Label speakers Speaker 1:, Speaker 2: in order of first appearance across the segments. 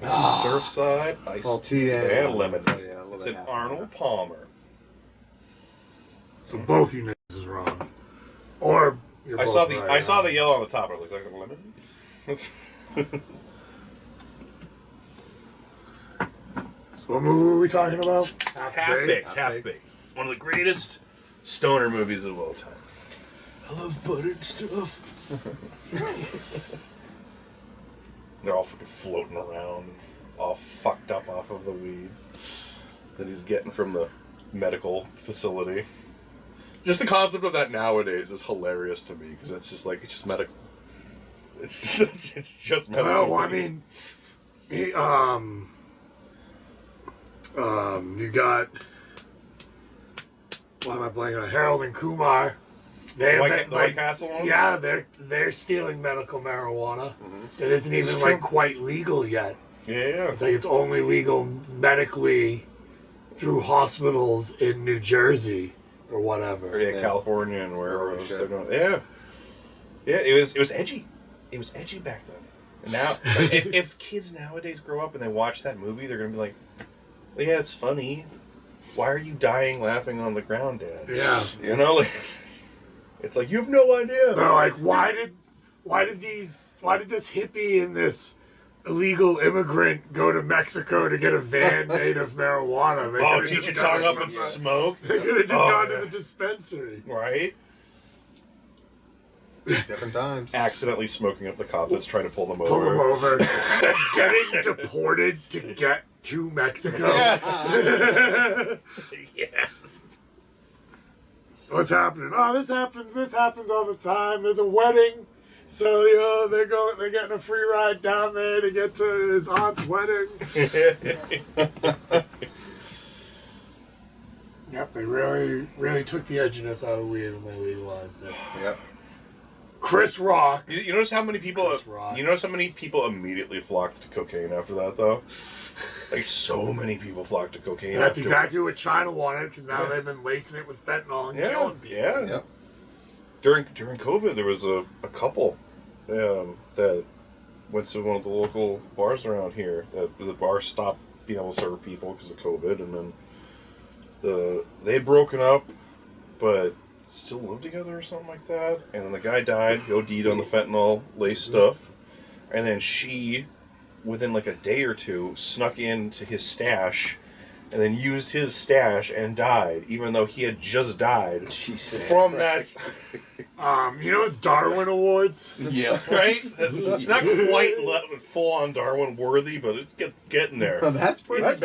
Speaker 1: Surfside, Ice Tea, and Lemon.
Speaker 2: Yeah,
Speaker 1: it's an Arnold Palmer.
Speaker 3: So both you niggas is wrong. Or you're both right,
Speaker 1: I saw the yellow on the top. It looks like a lemon.
Speaker 3: So what movie were we talking about?
Speaker 1: Half-Baked. One of the greatest stoner movies of all time. I love buttered stuff. They're all fucking floating around, all fucked up off of the weed that he's getting from the medical facility. Just the concept of that nowadays is hilarious to me because it's just medical. It's just medical.
Speaker 3: Well, I mean, you got, why am I blanking on Harold and Kumar?
Speaker 1: The White Castle one?
Speaker 3: Yeah, they're stealing medical marijuana. Mm-hmm. It isn't even like quite legal yet.
Speaker 1: Yeah.
Speaker 3: It's like it's only legal medically through hospitals in New Jersey or whatever.
Speaker 1: Or California and wherever else they're doing. Yeah. Yeah, it was edgy. It was edgy back then. And now, if kids nowadays grow up and they watch that movie, they're gonna be like, well, "Yeah, it's funny. Why are you dying laughing on the ground, Dad?"
Speaker 3: Yeah.
Speaker 1: You know, like. It's like, you have no idea.
Speaker 3: They're like, why did this hippie and this illegal immigrant go to Mexico to get a van made of marijuana? They
Speaker 1: teach your tongue up and smoke?
Speaker 3: They could have just gone to the dispensary.
Speaker 1: Right?
Speaker 2: Different times.
Speaker 1: Accidentally smoking up the cop that's trying to pull them over.
Speaker 3: Pull them over. Getting deported to get to Mexico. Yes. Yes. What's happening? Oh, this happens all the time. There's a wedding, so they're getting a free ride down there to get to his aunt's wedding. Yep, they really took the edginess out of weed when they legalized it.
Speaker 2: Yep.
Speaker 3: Chris Rock.
Speaker 1: You notice how many people? You notice how many people immediately flocked to cocaine after that, though. Like, so many people flocked to cocaine.
Speaker 3: And that's exactly what China wanted, because now they've been lacing it with fentanyl and killing people.
Speaker 1: Yeah. During COVID, there was a couple that went to one of the local bars around here. That the bar stopped being able to serve people because of COVID, and then they had broken up, but still lived together or something like that. And then the guy died. He OD'd on the fentanyl laced stuff, and then she, within like a day or two, snuck into his stash and then used his stash and died, even though he had just died.
Speaker 2: Jesus
Speaker 1: from
Speaker 2: Christ.
Speaker 1: that.
Speaker 3: Darwin Awards?
Speaker 1: Yeah. Right? That's not quite full-on Darwin worthy, but it's getting there.
Speaker 2: That's pretty
Speaker 3: It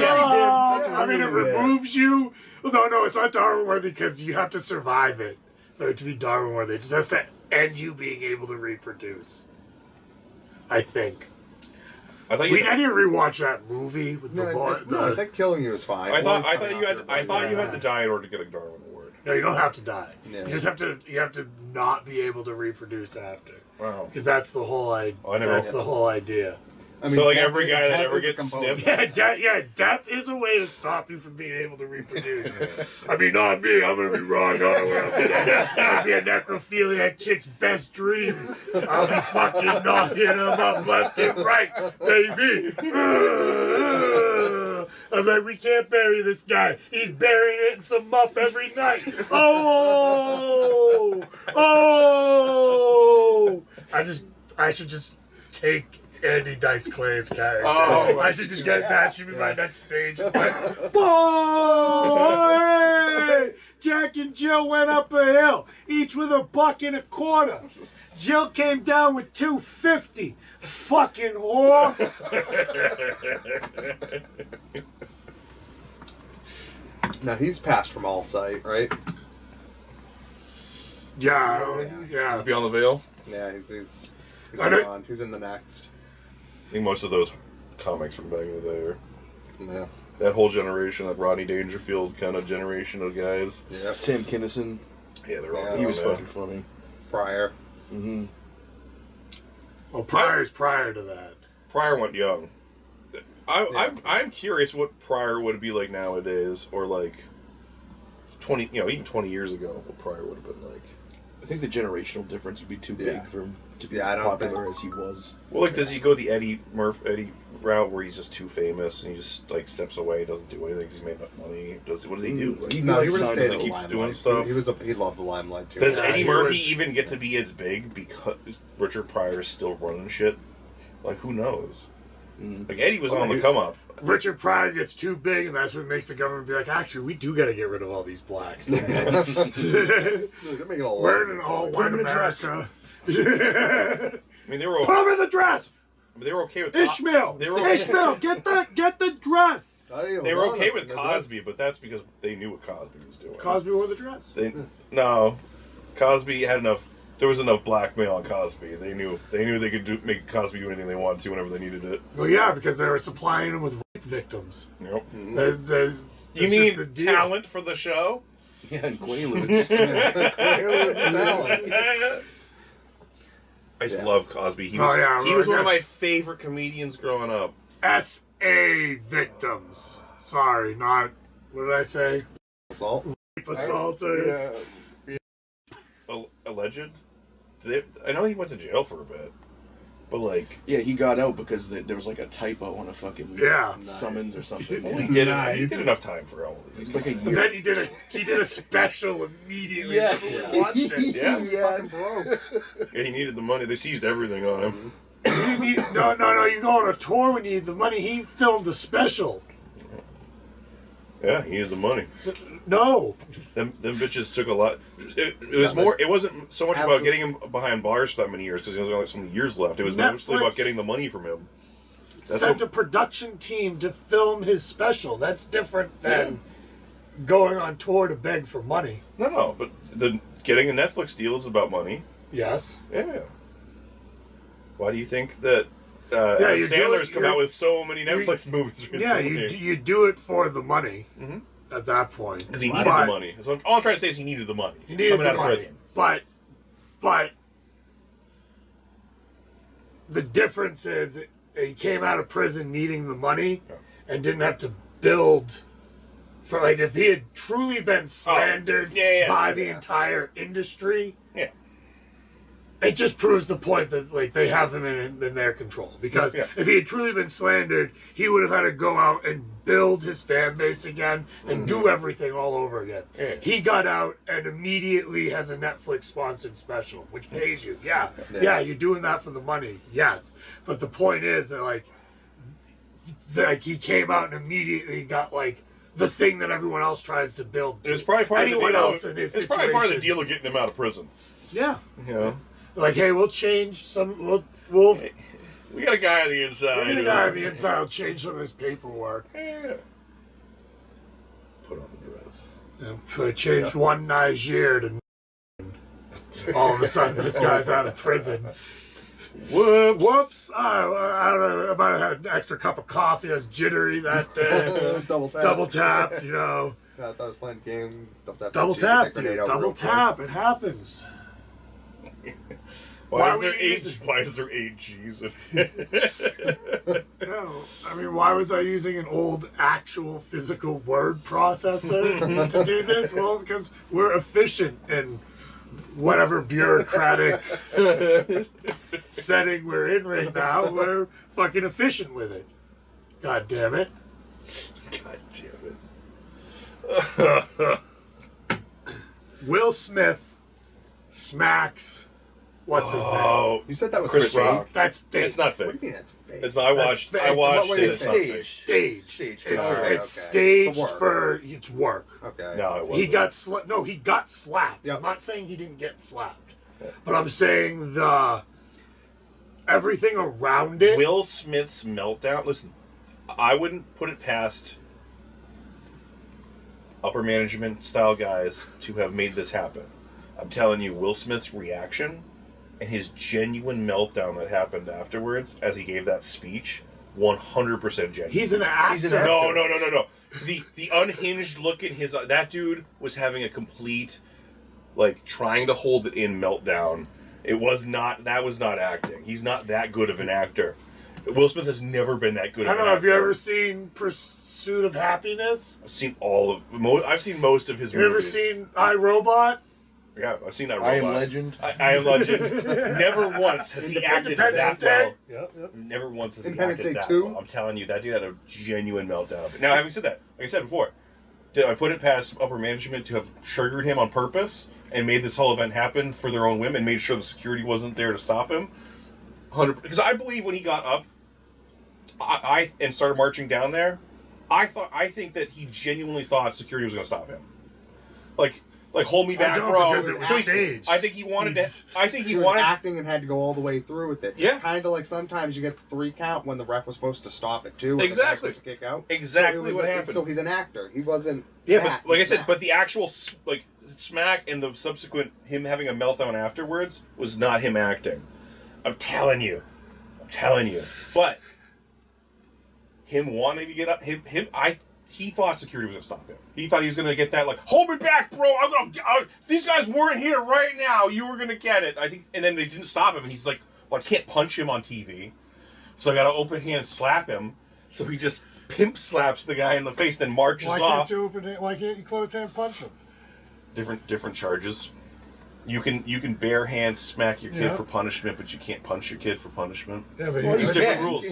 Speaker 3: removes you. No, it's not Darwin worthy because you have to survive it for it to be Darwin worthy. It just has to end you being able to reproduce, I think. I didn't rewatch that movie with the boy.
Speaker 2: I think killing you is fine.
Speaker 1: I thought you had to die in order to get a Darwin Award.
Speaker 3: No, you don't have to die.
Speaker 2: Yeah.
Speaker 3: You just have to not be able to reproduce after.
Speaker 1: Wow.
Speaker 3: Because that's the whole idea.
Speaker 2: I mean,
Speaker 1: so like every guy that ever gets snipped.
Speaker 3: Death is a way to stop you from being able to reproduce. I mean, not me. I'm gonna be wrong. I'll be a necrophiliac chick's best dream. I'll be fucking knocking him up left and right, baby. I'm like, we can't bury this guy. He's burying it in some muff every night. Oh. I should just take Andy Dice Clay's character. I should just get that. Should be my next stage. Boy! Jack and Jill went up a hill, each with $1.25. Jill came down with $2.50. Fucking whore.
Speaker 2: Now he's passed from all sight, right?
Speaker 3: Yeah.
Speaker 1: He's beyond the veil.
Speaker 2: Yeah, he's gone. He's in the next.
Speaker 1: I think most of those comics from back in the day are.
Speaker 2: Yeah.
Speaker 1: That whole generation, that Rodney Dangerfield kind of generation of guys.
Speaker 2: Yeah.
Speaker 4: Sam Kinison.
Speaker 1: Yeah, they're all.
Speaker 4: He was fucking funny.
Speaker 2: Pryor.
Speaker 4: Mm-hmm.
Speaker 3: Well, Pryor's prior to that.
Speaker 1: Pryor went young. I'm curious what Pryor would be like nowadays, or like 20, even 20 years ago, what Pryor would have been like.
Speaker 4: I think the generational difference would be too big for him to be as popular as he was.
Speaker 1: Well, like, does he go the Eddie route where he's just too famous and he just like steps away, doesn't do anything because he's made enough money? What does he do?
Speaker 4: He
Speaker 2: No, he
Speaker 4: like
Speaker 2: would have
Speaker 4: signed
Speaker 2: stayed
Speaker 4: to
Speaker 2: in
Speaker 4: the
Speaker 2: the
Speaker 1: keeps
Speaker 2: limelight.
Speaker 1: doing stuff.
Speaker 2: He loved the limelight too.
Speaker 1: Does
Speaker 3: Yeah,
Speaker 1: Eddie
Speaker 3: he
Speaker 1: Murphy
Speaker 3: was-
Speaker 1: even get to be as big because Richard Pryor is still running shit? Like, who knows? Like, Eddie was on the come up.
Speaker 3: Richard Pryor gets too big, and that's what makes the government be like, actually, we do got to get rid of all these blacks.
Speaker 2: They're making all
Speaker 3: We're in an all
Speaker 4: Put
Speaker 3: white
Speaker 4: him in a dress.
Speaker 3: America.
Speaker 1: I mean, they were
Speaker 3: Put him in the dress.
Speaker 1: okay with
Speaker 3: Ishmael.
Speaker 1: They were okay.
Speaker 3: Ishmael, get the dress.
Speaker 1: They were okay with Cosby, but that's because they knew what Cosby was doing.
Speaker 3: Cosby wore the dress.
Speaker 1: No, Cosby had enough. There was enough blackmail on Cosby. They knew they could make Cosby do anything they wanted to whenever they needed it.
Speaker 3: Well, yeah, because they were supplying him with rape victims.
Speaker 1: Yep.
Speaker 3: You
Speaker 1: You mean talent for the show?
Speaker 4: Yeah, and Quaaludes. talent.
Speaker 1: I used to love Cosby. He
Speaker 3: Oh,
Speaker 1: was,
Speaker 3: yeah,
Speaker 1: he was one of
Speaker 3: yes.
Speaker 1: my favorite comedians growing up.
Speaker 3: SA victims. Sorry, not, what did I say?
Speaker 2: Assault.
Speaker 3: Rape assaulters.
Speaker 1: Alleged? I know he went to jail for a bit, but like
Speaker 4: Yeah, he got out because there was like a typo on a fucking
Speaker 3: Yeah.
Speaker 4: summons or something.
Speaker 1: he did enough time for all of these.
Speaker 4: It's like a
Speaker 3: And
Speaker 4: year.
Speaker 3: then he did a special immediately.
Speaker 4: Yeah.
Speaker 3: Everyone watched it.
Speaker 1: Yeah.
Speaker 2: Fucking broke.
Speaker 1: Yeah, he needed the money. They seized everything on him.
Speaker 3: No, you go on a tour when you need the money. He filmed a special.
Speaker 1: Yeah, he needed the money.
Speaker 3: No.
Speaker 1: Them bitches took a lot. It was more. It wasn't so much about
Speaker 2: Absolutely.
Speaker 1: getting him behind bars for that many years because there was only so many years left. It was mostly
Speaker 3: Netflix
Speaker 1: about getting the money from him. That's
Speaker 3: Sent
Speaker 1: what-
Speaker 3: a production team to film his special. That's different than going on tour to beg for money.
Speaker 1: No, but getting a Netflix deal is about money.
Speaker 3: Yes.
Speaker 1: Yeah. Why do you think that
Speaker 3: Yeah,
Speaker 1: Adam
Speaker 3: you're
Speaker 1: Sandler's
Speaker 3: doing-
Speaker 1: come out with so many Netflix movies
Speaker 3: Yeah,
Speaker 1: recently?
Speaker 3: you do it for the money at that point.
Speaker 1: Because he needed
Speaker 3: But-
Speaker 1: the money. So all I'm trying to say is he needed the money.
Speaker 3: He needed
Speaker 1: coming
Speaker 3: the
Speaker 1: out
Speaker 3: money.
Speaker 1: of prison.
Speaker 3: But the difference is he came out of prison needing the money and didn't have to build for, like, if he had truly been slandered by the entire industry,
Speaker 1: Yeah.
Speaker 3: it just proves the point that, like, they have him in their control. Because if he had truly been slandered, he would have had to go out and build his fan base again and do everything all over again.
Speaker 1: Yeah.
Speaker 3: He got out and immediately has a Netflix sponsored special, which pays you. Yeah, you're doing that for the money. Yes. But the point is that, like he came out and immediately got, like, the thing that everyone else tries to build.
Speaker 1: It was probably part
Speaker 3: anyone
Speaker 1: of the deal.
Speaker 3: else in his
Speaker 1: It's probably part of the
Speaker 3: situation.
Speaker 1: deal of getting him out of prison.
Speaker 3: Yeah.
Speaker 1: You know?
Speaker 3: Like, hey, we'll change some. We'll
Speaker 1: We got a guy on the inside.
Speaker 3: the guy on the inside will change some of his paperwork.
Speaker 1: Yeah. Put on the dress.
Speaker 3: I changed one Niger to all of a sudden this guy's out of prison. Whoops! I don't know. I might have had an extra cup of coffee. I was jittery that day.
Speaker 2: Double tap.
Speaker 3: Double tapped, you know.
Speaker 2: I thought I was playing a game.
Speaker 3: Double tap, dude. Double tap. It happens.
Speaker 1: Why
Speaker 3: were you using-
Speaker 1: Why is there 8 G's in it?
Speaker 3: No, I mean, why was I using an old actual physical word processor to do this? Well, because we're efficient in whatever bureaucratic setting we're in right now. We're fucking efficient with it. God damn it.
Speaker 1: God damn it.
Speaker 3: Will Smith smacks. What's his name?
Speaker 1: Oh,
Speaker 2: You said that was
Speaker 1: Chris
Speaker 2: fake.
Speaker 1: Rock.
Speaker 3: That's fake.
Speaker 1: It's not
Speaker 2: What do
Speaker 1: fake.
Speaker 2: you mean that's fake?
Speaker 1: It's not. I watched.
Speaker 3: fake.
Speaker 1: I watched
Speaker 2: What
Speaker 1: it.
Speaker 2: way
Speaker 1: It's
Speaker 2: is
Speaker 1: not
Speaker 2: it?
Speaker 1: fake.
Speaker 3: Staged.
Speaker 4: Stage.
Speaker 3: It's,
Speaker 2: Alright,
Speaker 3: it's
Speaker 2: okay.
Speaker 3: staged
Speaker 2: It's a work.
Speaker 3: for it's work.
Speaker 2: Okay.
Speaker 1: No, it wasn't.
Speaker 3: He got no, he got slapped.
Speaker 2: Yep.
Speaker 3: I'm not saying he didn't get slapped, but I'm saying the everything around it.
Speaker 1: Will Smith's meltdown. Listen, I wouldn't put it past upper management style guys to have made this happen. I'm telling you, Will Smith's reaction and his genuine meltdown that happened afterwards as he gave that speech, 100% genuine.
Speaker 3: He's an actor.
Speaker 1: No. The unhinged look in his that dude was having a complete, like, trying to hold it in meltdown. That was not acting. He's not that good of an actor. Will Smith has never been that good
Speaker 3: I
Speaker 1: of
Speaker 3: don't
Speaker 1: an
Speaker 3: know.
Speaker 1: actor.
Speaker 3: Have you ever seen Pursuit of Happiness?
Speaker 1: I've seen most of his
Speaker 3: Have you ever
Speaker 1: movies.
Speaker 3: seen iRobot?
Speaker 1: Yeah, I've seen that robot.
Speaker 4: I Am Legend.
Speaker 1: I Am Legend. Never once has he acted
Speaker 3: Independence
Speaker 1: that well.
Speaker 3: Day. Yep.
Speaker 1: Never once has he
Speaker 2: Independence
Speaker 1: acted
Speaker 2: Day
Speaker 1: that
Speaker 2: 2?
Speaker 1: well. I'm telling you, that dude had a genuine meltdown. Now, having said that, like I said before, did I put it past upper management to have triggered him on purpose and made this whole event happen for their own whim and made sure the security wasn't there to stop him? 100%. Because I believe when he got up, and started marching down there, I think that he genuinely thought security was going to stop him. Like hold me back, bro.
Speaker 3: Because it was
Speaker 1: So
Speaker 3: staged.
Speaker 1: I think he wanted to. I think
Speaker 2: He
Speaker 1: he
Speaker 2: was
Speaker 1: wanted.
Speaker 2: acting and had to go all the way through with it.
Speaker 1: Yeah.
Speaker 2: Kind of like sometimes you get the 3 count when the ref was supposed to stop it too.
Speaker 1: Exactly.
Speaker 2: To kick out.
Speaker 1: Exactly
Speaker 2: So it was
Speaker 1: what
Speaker 2: like-
Speaker 1: happened.
Speaker 2: So he's an actor. He wasn't.
Speaker 1: Yeah,
Speaker 2: that.
Speaker 1: but like I said,
Speaker 2: That.
Speaker 1: but the actual like smack and the subsequent him having a meltdown afterwards was not him acting. I'm telling you. But him wanting to get up, he thought security was gonna stop him. He thought he was gonna get that like, hold me back, bro. These guys weren't here right now. You were gonna get it. I think, and then they didn't stop him, and he's like, well, I can't punch him on TV, so I got to open hand slap him. So he just pimp slaps the guy in the face, then marches
Speaker 3: Why
Speaker 1: off.
Speaker 3: can't you open it? Why can't you close hand punch him?
Speaker 1: Different charges. You can bare hand smack your kid for punishment, but you can't punch your kid for punishment.
Speaker 3: Yeah, but
Speaker 2: Well, you
Speaker 1: There's
Speaker 2: can.
Speaker 1: different rules.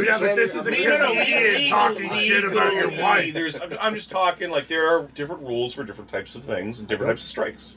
Speaker 3: Yeah, but this is a comedian talking shit about your wife.
Speaker 1: I'm just talking like there are different rules for different types of things and different types of strikes.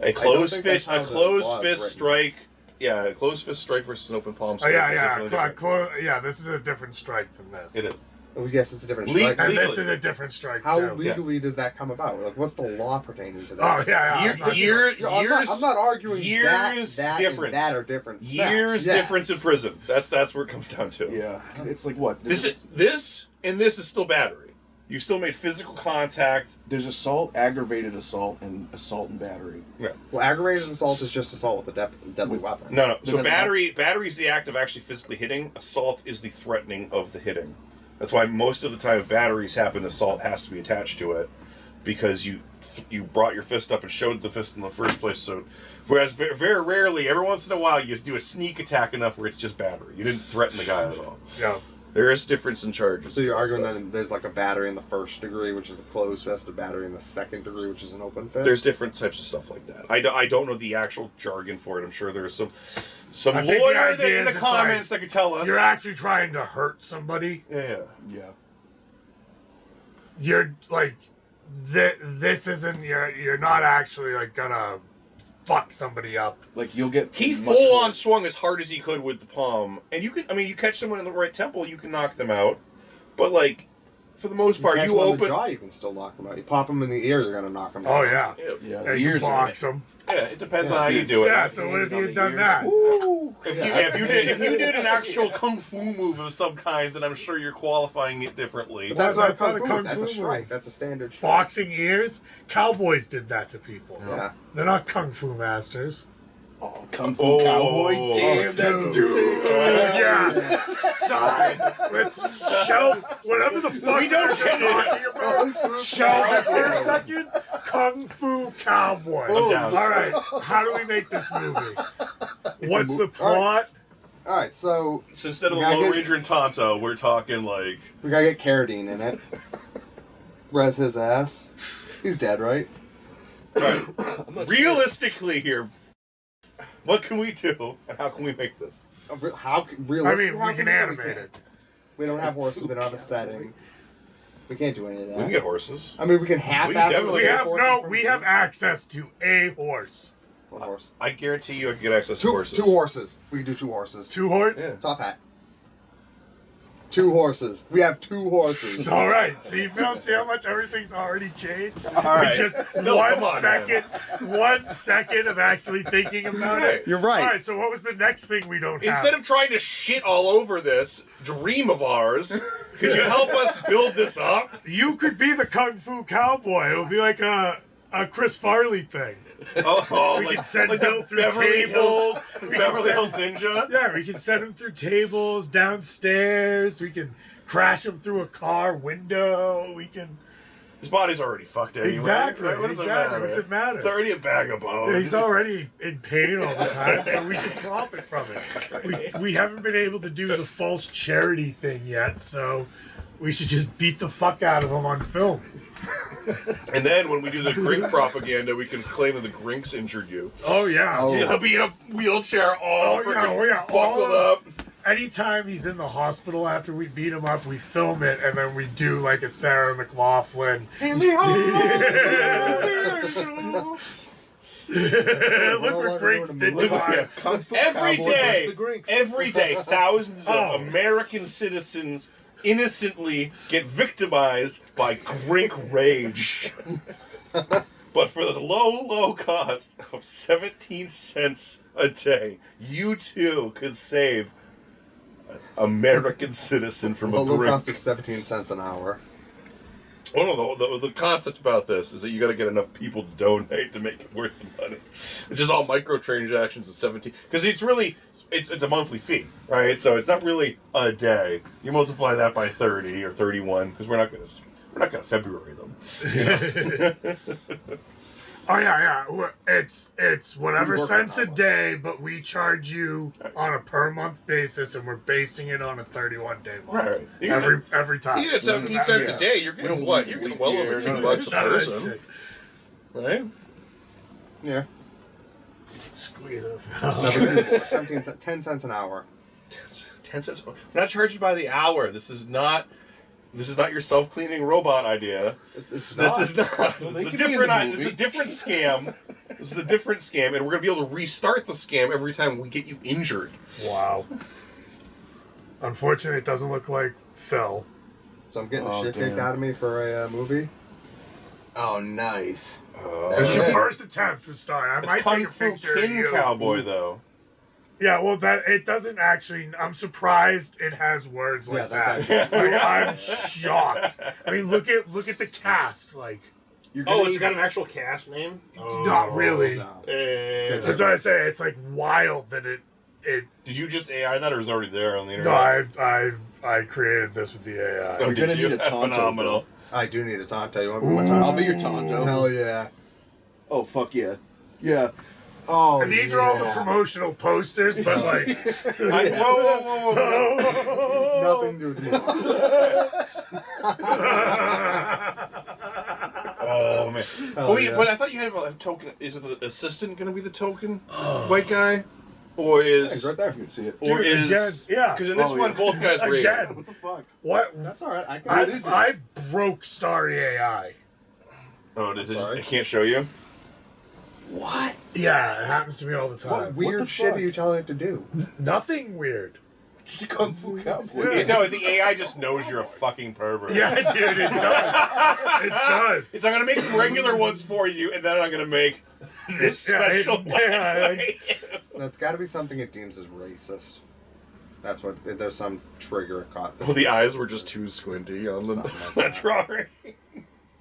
Speaker 1: A
Speaker 2: think
Speaker 1: closed
Speaker 2: that's
Speaker 1: fist,
Speaker 2: how
Speaker 1: a
Speaker 2: the
Speaker 1: closed
Speaker 2: law is
Speaker 1: fist
Speaker 2: written.
Speaker 1: strike. Yeah, a closed fist strike versus an open palm
Speaker 3: Oh
Speaker 1: strike.
Speaker 3: yeah,
Speaker 1: is
Speaker 3: yeah,
Speaker 1: definitely different.
Speaker 3: yeah. This is a different strike than this.
Speaker 1: It is.
Speaker 2: Oh, yes, it's a different
Speaker 1: Le-
Speaker 2: strike.
Speaker 3: And
Speaker 1: Legally.
Speaker 3: this is a different strike
Speaker 2: How
Speaker 3: too.
Speaker 2: legally does that come about? Like, what's the law pertaining to that?
Speaker 3: Oh yeah,
Speaker 1: Year-
Speaker 3: yeah.
Speaker 1: year-
Speaker 2: I'm not arguing
Speaker 1: years
Speaker 2: that
Speaker 1: difference.
Speaker 2: and that are different. steps.
Speaker 1: Years
Speaker 2: Yeah.
Speaker 1: difference in prison. That's where it comes down to.
Speaker 4: Yeah, it's like what?
Speaker 1: This is still battery. You still made physical contact.
Speaker 4: There's assault, aggravated assault, and assault and battery.
Speaker 1: Yeah.
Speaker 2: Well, aggravated assault is just assault with a deadly weapon.
Speaker 1: No. So
Speaker 4: Because
Speaker 1: battery is the act of actually physically hitting. Assault is the threatening of the hitting. That's why most of the time if batteries happen, assault has to be attached to it, because you brought your fist up and showed the fist in the first place. So, whereas very, very rarely, every once in a while, you just do a sneak attack enough where it's just battery. You didn't threaten the guy at all.
Speaker 3: Yeah.
Speaker 1: There is difference in charges.
Speaker 2: So you're
Speaker 1: for
Speaker 2: arguing
Speaker 1: stuff.
Speaker 2: that there's like a battery in the first degree, which is a closed fist, a battery in the second degree, which is an open fist?
Speaker 1: There's different types of stuff like that. I don't know the actual jargon for it. I'm sure there's some
Speaker 3: I think the
Speaker 1: lawyer
Speaker 3: idea
Speaker 1: in the
Speaker 3: is it's
Speaker 1: comments
Speaker 3: like
Speaker 1: that could tell us.
Speaker 3: You're actually trying to hurt somebody.
Speaker 1: Yeah.
Speaker 4: Yeah.
Speaker 3: You're like, this isn't. You're not actually like gonna fuck somebody up.
Speaker 4: Like you'll get.
Speaker 1: He
Speaker 4: much
Speaker 1: full
Speaker 4: more-
Speaker 1: on swung as hard as he could with the palm, and you catch someone in the right temple, you can knock them out. But like, for the most part,
Speaker 2: catch
Speaker 1: you
Speaker 2: one in the
Speaker 1: open.
Speaker 2: jaw, you can still knock them out. You pop them in the ear, you're gonna knock them out.
Speaker 3: Oh yeah.
Speaker 4: Yeah,
Speaker 3: Yeah,
Speaker 4: the
Speaker 3: you
Speaker 4: ears are-
Speaker 3: box them.
Speaker 1: Yeah, it depends
Speaker 2: Yeah,
Speaker 1: on how you
Speaker 2: dude.
Speaker 1: do it.
Speaker 3: Yeah. So what if you had done
Speaker 2: ears.
Speaker 3: that?
Speaker 2: Woo!
Speaker 1: If you did an actual kung fu move of some kind, then I'm sure you're qualifying it differently.
Speaker 2: But that's
Speaker 3: Well,
Speaker 2: not
Speaker 3: that's not
Speaker 2: a
Speaker 3: a
Speaker 2: kung
Speaker 3: kung
Speaker 2: fu. That's a
Speaker 3: fu
Speaker 2: strike.
Speaker 3: move.
Speaker 2: That's a standard strike.
Speaker 3: Boxing ears. Cowboys did that to people.
Speaker 2: Yeah.
Speaker 3: They're not kung fu masters.
Speaker 4: Kung Fu
Speaker 1: Oh,
Speaker 4: Cowboy. Damn, that's
Speaker 3: dude.
Speaker 4: sick.
Speaker 3: Yeah, son. Let's shelf whatever the fuck we don't get talking about. Shelf it for a second. Kung Fu Cowboy.
Speaker 1: I'm down.
Speaker 3: All right, how do we make this movie? What's the plot?
Speaker 2: All right, so
Speaker 1: So instead of the
Speaker 2: We gotta
Speaker 1: Lone
Speaker 2: get-
Speaker 1: Ranger and Tonto, we're talking like
Speaker 2: we gotta get Carradine in it. Res his ass. He's dead, right?
Speaker 1: realistically here. What can we do, and how can we make this?
Speaker 2: How
Speaker 3: I
Speaker 2: realistic?
Speaker 3: mean,
Speaker 2: how
Speaker 3: we can
Speaker 2: we
Speaker 3: animate it.
Speaker 2: We don't have horses. We don't have a setting. We can't do any of that.
Speaker 1: We can get horses.
Speaker 2: I mean, we can half-ass.
Speaker 1: We can definitely-
Speaker 3: We have access to a horse.
Speaker 2: One horse.
Speaker 1: I guarantee you I can get access to
Speaker 2: Two
Speaker 1: horses.
Speaker 2: horses. We can do 2 horses.
Speaker 3: 2 horse.
Speaker 1: Yeah.
Speaker 2: Top hat. 2 horses. We have 2 horses.
Speaker 3: All right. See, Phil, see how much everything's already changed?
Speaker 1: All right.
Speaker 3: With just
Speaker 1: Phil, come on, man.
Speaker 3: 1 second of actually thinking about it.
Speaker 2: You're right.
Speaker 3: All right, so what was the next thing we don't have?
Speaker 1: Instead of trying to shit all over this dream of ours, could you help us build this up?
Speaker 3: You could be the Kung Fu Cowboy. It would be like a Chris Farley thing.
Speaker 1: Oh,
Speaker 3: We can send Bill
Speaker 1: the
Speaker 3: through
Speaker 1: Beverly
Speaker 3: tables.
Speaker 1: Hills, Beverly Hills Ninja.
Speaker 3: Yeah, we can send him through tables, downstairs. We can crash him through a car window. We can...
Speaker 1: His body's already fucked anyway.
Speaker 3: Exactly,
Speaker 1: Right? What does
Speaker 3: exactly.
Speaker 1: it matter?
Speaker 3: What's it matter?
Speaker 1: It's already a bag of bones.
Speaker 3: He's already in pain all the time, so we should profit from it. We haven't been able to do the false charity thing yet, so We should just beat the fuck out of him on film.
Speaker 1: And then when we do the Grink propaganda, we can claim that the Grinks injured you.
Speaker 3: Oh yeah.
Speaker 2: Oh.
Speaker 1: He'll be in a wheelchair, all freaking buckled up.
Speaker 3: Anytime he's in the hospital after we beat him up, we film it and then we do like a Sarah McLachlan. Look what Grinks did to mine.
Speaker 4: Kung Fu
Speaker 1: Every
Speaker 4: Cowboy
Speaker 1: day,
Speaker 4: versus the Grinks.
Speaker 1: every day, thousands
Speaker 3: Oh.
Speaker 1: of American citizens innocently get victimized by Grink rage. But for the low cost of 17 cents a day, you too could save an American citizen from a
Speaker 2: Well, low cost
Speaker 1: Grink.
Speaker 2: of 17 cents an hour.
Speaker 1: Well, no, the concept about this is that you got to get enough people to donate to make it worth the money. It's just all microtransactions of 17, because it's really it's a monthly fee, right? So it's not really a day. You multiply that by 30 or 31, because we're not gonna February them.
Speaker 3: Oh yeah. It's whatever
Speaker 2: We work
Speaker 3: cents
Speaker 2: on
Speaker 3: a
Speaker 2: that
Speaker 3: day, but we charge you on a per month basis, and we're basing it on a 31-day month.
Speaker 1: Right.
Speaker 3: Every time.
Speaker 1: You get 17 cents a day. You're getting what? You're getting well over $2 a
Speaker 3: None of that
Speaker 1: person,
Speaker 3: shit.
Speaker 1: right?
Speaker 2: Yeah.
Speaker 3: Squeeze it.
Speaker 2: 17 cents, 10 cents an hour.
Speaker 1: 10 cents. We're not charging by the hour. This is not your self-cleaning robot idea.
Speaker 2: It's
Speaker 1: This is not. This
Speaker 4: they
Speaker 1: is a
Speaker 4: could be in
Speaker 1: different.
Speaker 4: the
Speaker 1: This is a
Speaker 4: movie.
Speaker 1: different scam. This is a different scam, and we're gonna be able to restart the scam every time we get you injured.
Speaker 3: Wow. Unfortunately, it doesn't look like Phil.
Speaker 2: So I'm getting
Speaker 4: Oh,
Speaker 2: the shit kicked
Speaker 4: damn.
Speaker 2: out of me for a movie. Oh, nice.
Speaker 3: This is your first attempt with Star. I
Speaker 1: It's
Speaker 3: might
Speaker 1: Kung
Speaker 3: take a
Speaker 1: Fu
Speaker 3: picture of
Speaker 1: King
Speaker 3: you.
Speaker 1: Cowboy, though.
Speaker 3: Yeah, well, that it doesn't actually. I'm surprised it has words like
Speaker 2: that's
Speaker 3: that. Like, I'm shocked. I mean, look at the cast. Like,
Speaker 4: You're
Speaker 5: Oh,
Speaker 4: gonna
Speaker 5: it's
Speaker 4: eat-
Speaker 5: got an actual cast name?
Speaker 3: not really.
Speaker 2: No.
Speaker 3: That's what I say. It's like wild that it.
Speaker 1: Did you just AI that, or is it already there on the internet?
Speaker 3: No, I created this with the AI.
Speaker 1: Oh,
Speaker 4: You're
Speaker 1: did
Speaker 4: gonna
Speaker 1: you?
Speaker 4: need a Tonto,
Speaker 1: Phenomenal.
Speaker 2: I do need a Tonto. You want me to be my
Speaker 4: I'll
Speaker 2: Tonto?
Speaker 4: be your Tonto.
Speaker 2: Hell yeah.
Speaker 4: Oh, fuck yeah. Yeah.
Speaker 2: Oh,
Speaker 3: And these are all the promotional posters, but like
Speaker 1: Whoa.
Speaker 2: Nothing to do with me.
Speaker 1: Oh man.
Speaker 2: Oh,
Speaker 1: Wait,
Speaker 2: yeah.
Speaker 1: but I thought you had a token. Is it the assistant going to be the token white guy, or
Speaker 4: It's
Speaker 1: is
Speaker 4: right there. You can see it.
Speaker 1: or
Speaker 3: Dude,
Speaker 1: is
Speaker 3: again, yeah.
Speaker 1: Because in this
Speaker 4: Oh,
Speaker 1: one,
Speaker 4: yeah.
Speaker 1: both guys rage.
Speaker 3: Again.
Speaker 4: What the fuck?
Speaker 3: what?
Speaker 2: That's alright. I can do it easy.
Speaker 3: I've broke Starry AI.
Speaker 1: Oh, does it just?
Speaker 2: Sorry.
Speaker 1: I can't show you.
Speaker 2: What?
Speaker 3: Yeah, it happens to me all the time.
Speaker 2: What weird
Speaker 4: the
Speaker 2: shit
Speaker 4: fuck?
Speaker 2: are you telling it to do?
Speaker 3: Nothing weird.
Speaker 4: Just a Kung Fu Cowboy.
Speaker 1: No, the AI just knows you're a fucking pervert.
Speaker 3: Yeah, dude, it does. It does.
Speaker 1: It's I'm gonna make some regular ones for you, and then I'm gonna make this special one.
Speaker 2: That's got to be something it deems as racist. That's what. There's some trigger it caught.
Speaker 1: Well, the eyes were just too squinty on the
Speaker 2: Something like
Speaker 1: that
Speaker 2: that.
Speaker 1: drawing.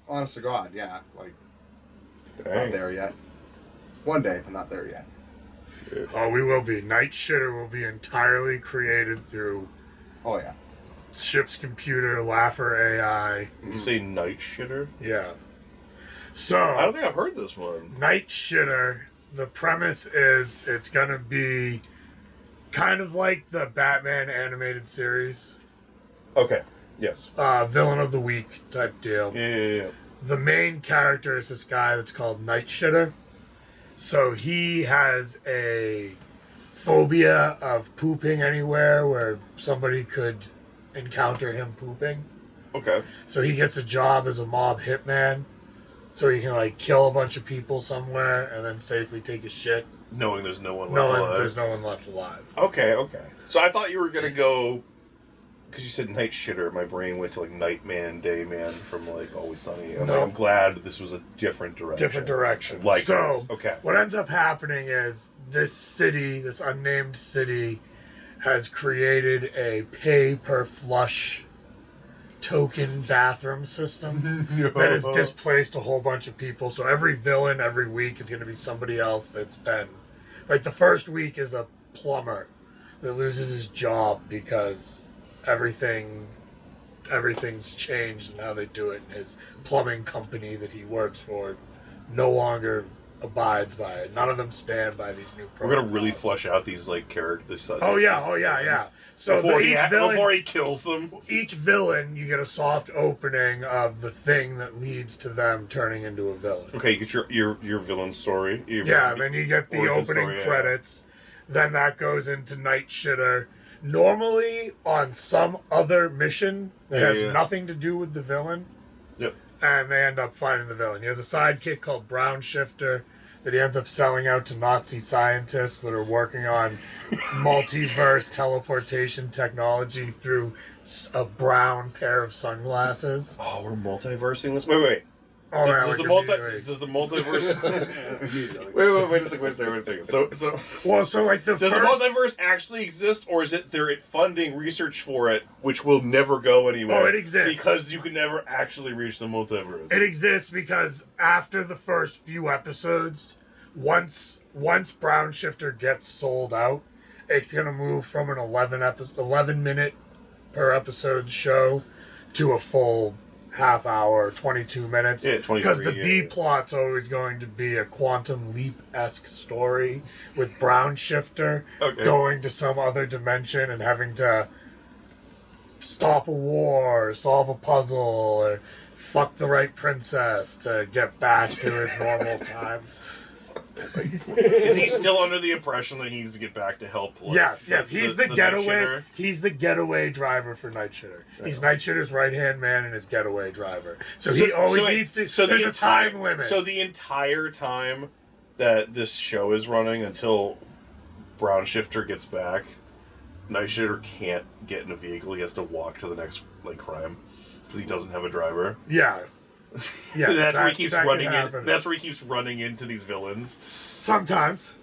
Speaker 2: Honest to God, yeah. Like, not
Speaker 1: Dang.
Speaker 2: there yet. One day, but not there yet.
Speaker 3: Oh, we will be. NightShitter will be entirely created through
Speaker 2: Oh yeah.
Speaker 3: Ship's computer, Laugher AI.
Speaker 1: Did you say night shitter?
Speaker 3: Yeah.
Speaker 1: I
Speaker 3: So,
Speaker 1: don't think I've heard this one.
Speaker 3: NightShitter, the premise is it's going to be kind of like the Batman animated series.
Speaker 1: Okay. Yes.
Speaker 3: Villain of the week type deal.
Speaker 1: Yeah.
Speaker 3: The main character is this guy that's called NightShitter. So he has a phobia of pooping anywhere where somebody could encounter him pooping.
Speaker 1: Okay.
Speaker 3: So he gets a job as a mob hitman. So he can like kill a bunch of people somewhere and then safely take a shit.
Speaker 1: Knowing there's no one left
Speaker 3: Knowing
Speaker 1: alive.
Speaker 3: there's no one left alive.
Speaker 1: Okay. So I thought you were gonna go because you said night shitter. My brain went to like Nightman, Dayman from like Always Sunny.
Speaker 3: No.
Speaker 1: I'm glad this was a different direction.
Speaker 3: Different direction.
Speaker 1: Like
Speaker 3: so
Speaker 1: this. Okay.
Speaker 3: what ends up happening is this city, this unnamed city, has created a pay per flush token bathroom system that has displaced a whole bunch of people. So every villain every week is going to be somebody else that's been like the first week is a plumber that loses his job because everything's changed in how they do it. And his plumbing company that he works for no longer abides by it. None of them stand by these new
Speaker 1: We're
Speaker 3: protocols.
Speaker 1: gonna really flesh out these like characters.
Speaker 3: Oh yeah. So
Speaker 1: Before
Speaker 3: before
Speaker 1: he kills them.
Speaker 3: each villain, you get a soft opening of the thing that leads to them turning into a villain.
Speaker 1: Okay, you get your villain story.
Speaker 3: Yeah, then you get the
Speaker 1: origin
Speaker 3: opening
Speaker 1: story, yeah.
Speaker 3: credits. Then that goes into NightShitter. Normally on some other mission that has nothing to do with the villain.
Speaker 1: Yep.
Speaker 3: And they end up finding the villain. He has a sidekick called Brown Shifter that he ends up selling out to Nazi scientists that are working on multiverse teleportation technology through a brown pair of sunglasses.
Speaker 1: Oh, we're multiversing this. Wait.
Speaker 3: Oh, man,
Speaker 1: Does the multiverse? wait a second. So
Speaker 3: like
Speaker 1: does the multiverse actually exist, or is it they're funding research for it, which will never go anywhere?
Speaker 3: Oh, it exists
Speaker 1: because you can never actually reach the multiverse.
Speaker 3: It exists because after the first few episodes, once Brown Shifter gets sold out, it's gonna move from an 11 minute per episode show to a full half hour, 22 minutes.
Speaker 1: Yeah, 23.
Speaker 3: Because the B plot's always going to be a Quantum Leap-esque story with Brown Shifter going to some other dimension and having to stop a war, or solve a puzzle, or fuck the right princess to get back to his normal time.
Speaker 1: Is he still under the impression that he needs to get back to help?
Speaker 3: Yes. He's the getaway.
Speaker 1: NightShitter?
Speaker 3: He's the getaway driver for NightShitter. He's NightShitter's right-hand man and his getaway driver. So he always needs to. So there's a time limit.
Speaker 1: So the entire time that this show is running until Brown Shifter gets back, NightShitter can't get in a vehicle. He has to walk to the next crime because he doesn't have a driver.
Speaker 3: Yeah. Yeah,
Speaker 1: that's where he keeps running in. That's where he keeps running into these villains.
Speaker 3: Sometimes.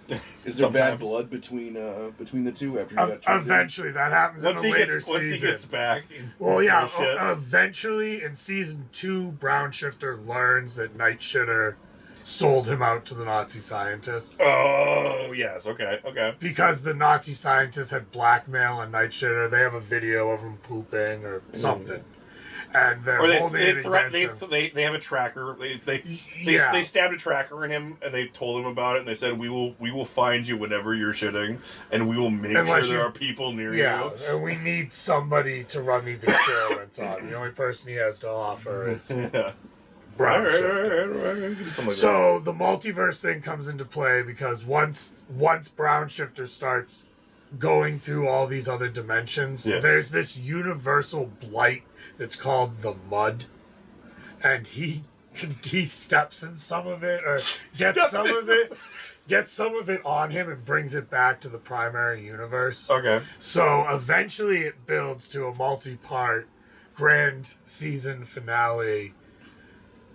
Speaker 4: Is there bad blood between the two after you got
Speaker 3: eventually that happens in a later season.
Speaker 1: Once he gets back.
Speaker 3: Well, yeah. Eventually, in season 2, Brown Shifter learns that NightShitter sold him out to the Nazi scientists.
Speaker 1: Oh yes, okay.
Speaker 3: Because the Nazi scientists had blackmail on NightShitter. They have a video of him pooping or something. And they're
Speaker 1: they have a tracker. They stabbed a tracker in him, and they told him about it. And they said, "We will find you whenever you're shitting, and we will make sure there are people near you."
Speaker 3: Yeah, and we need somebody to run these experiments on. The only person he has to offer is Brown Shifter. So the multiverse thing comes into play because once Brown Shifter starts going through all these other dimensions, there's this universal blight that's called the mud, and he steps in some of it or gets some of it on him and brings it back to the primary universe.
Speaker 1: Okay.
Speaker 3: So eventually it builds to a multi-part grand season finale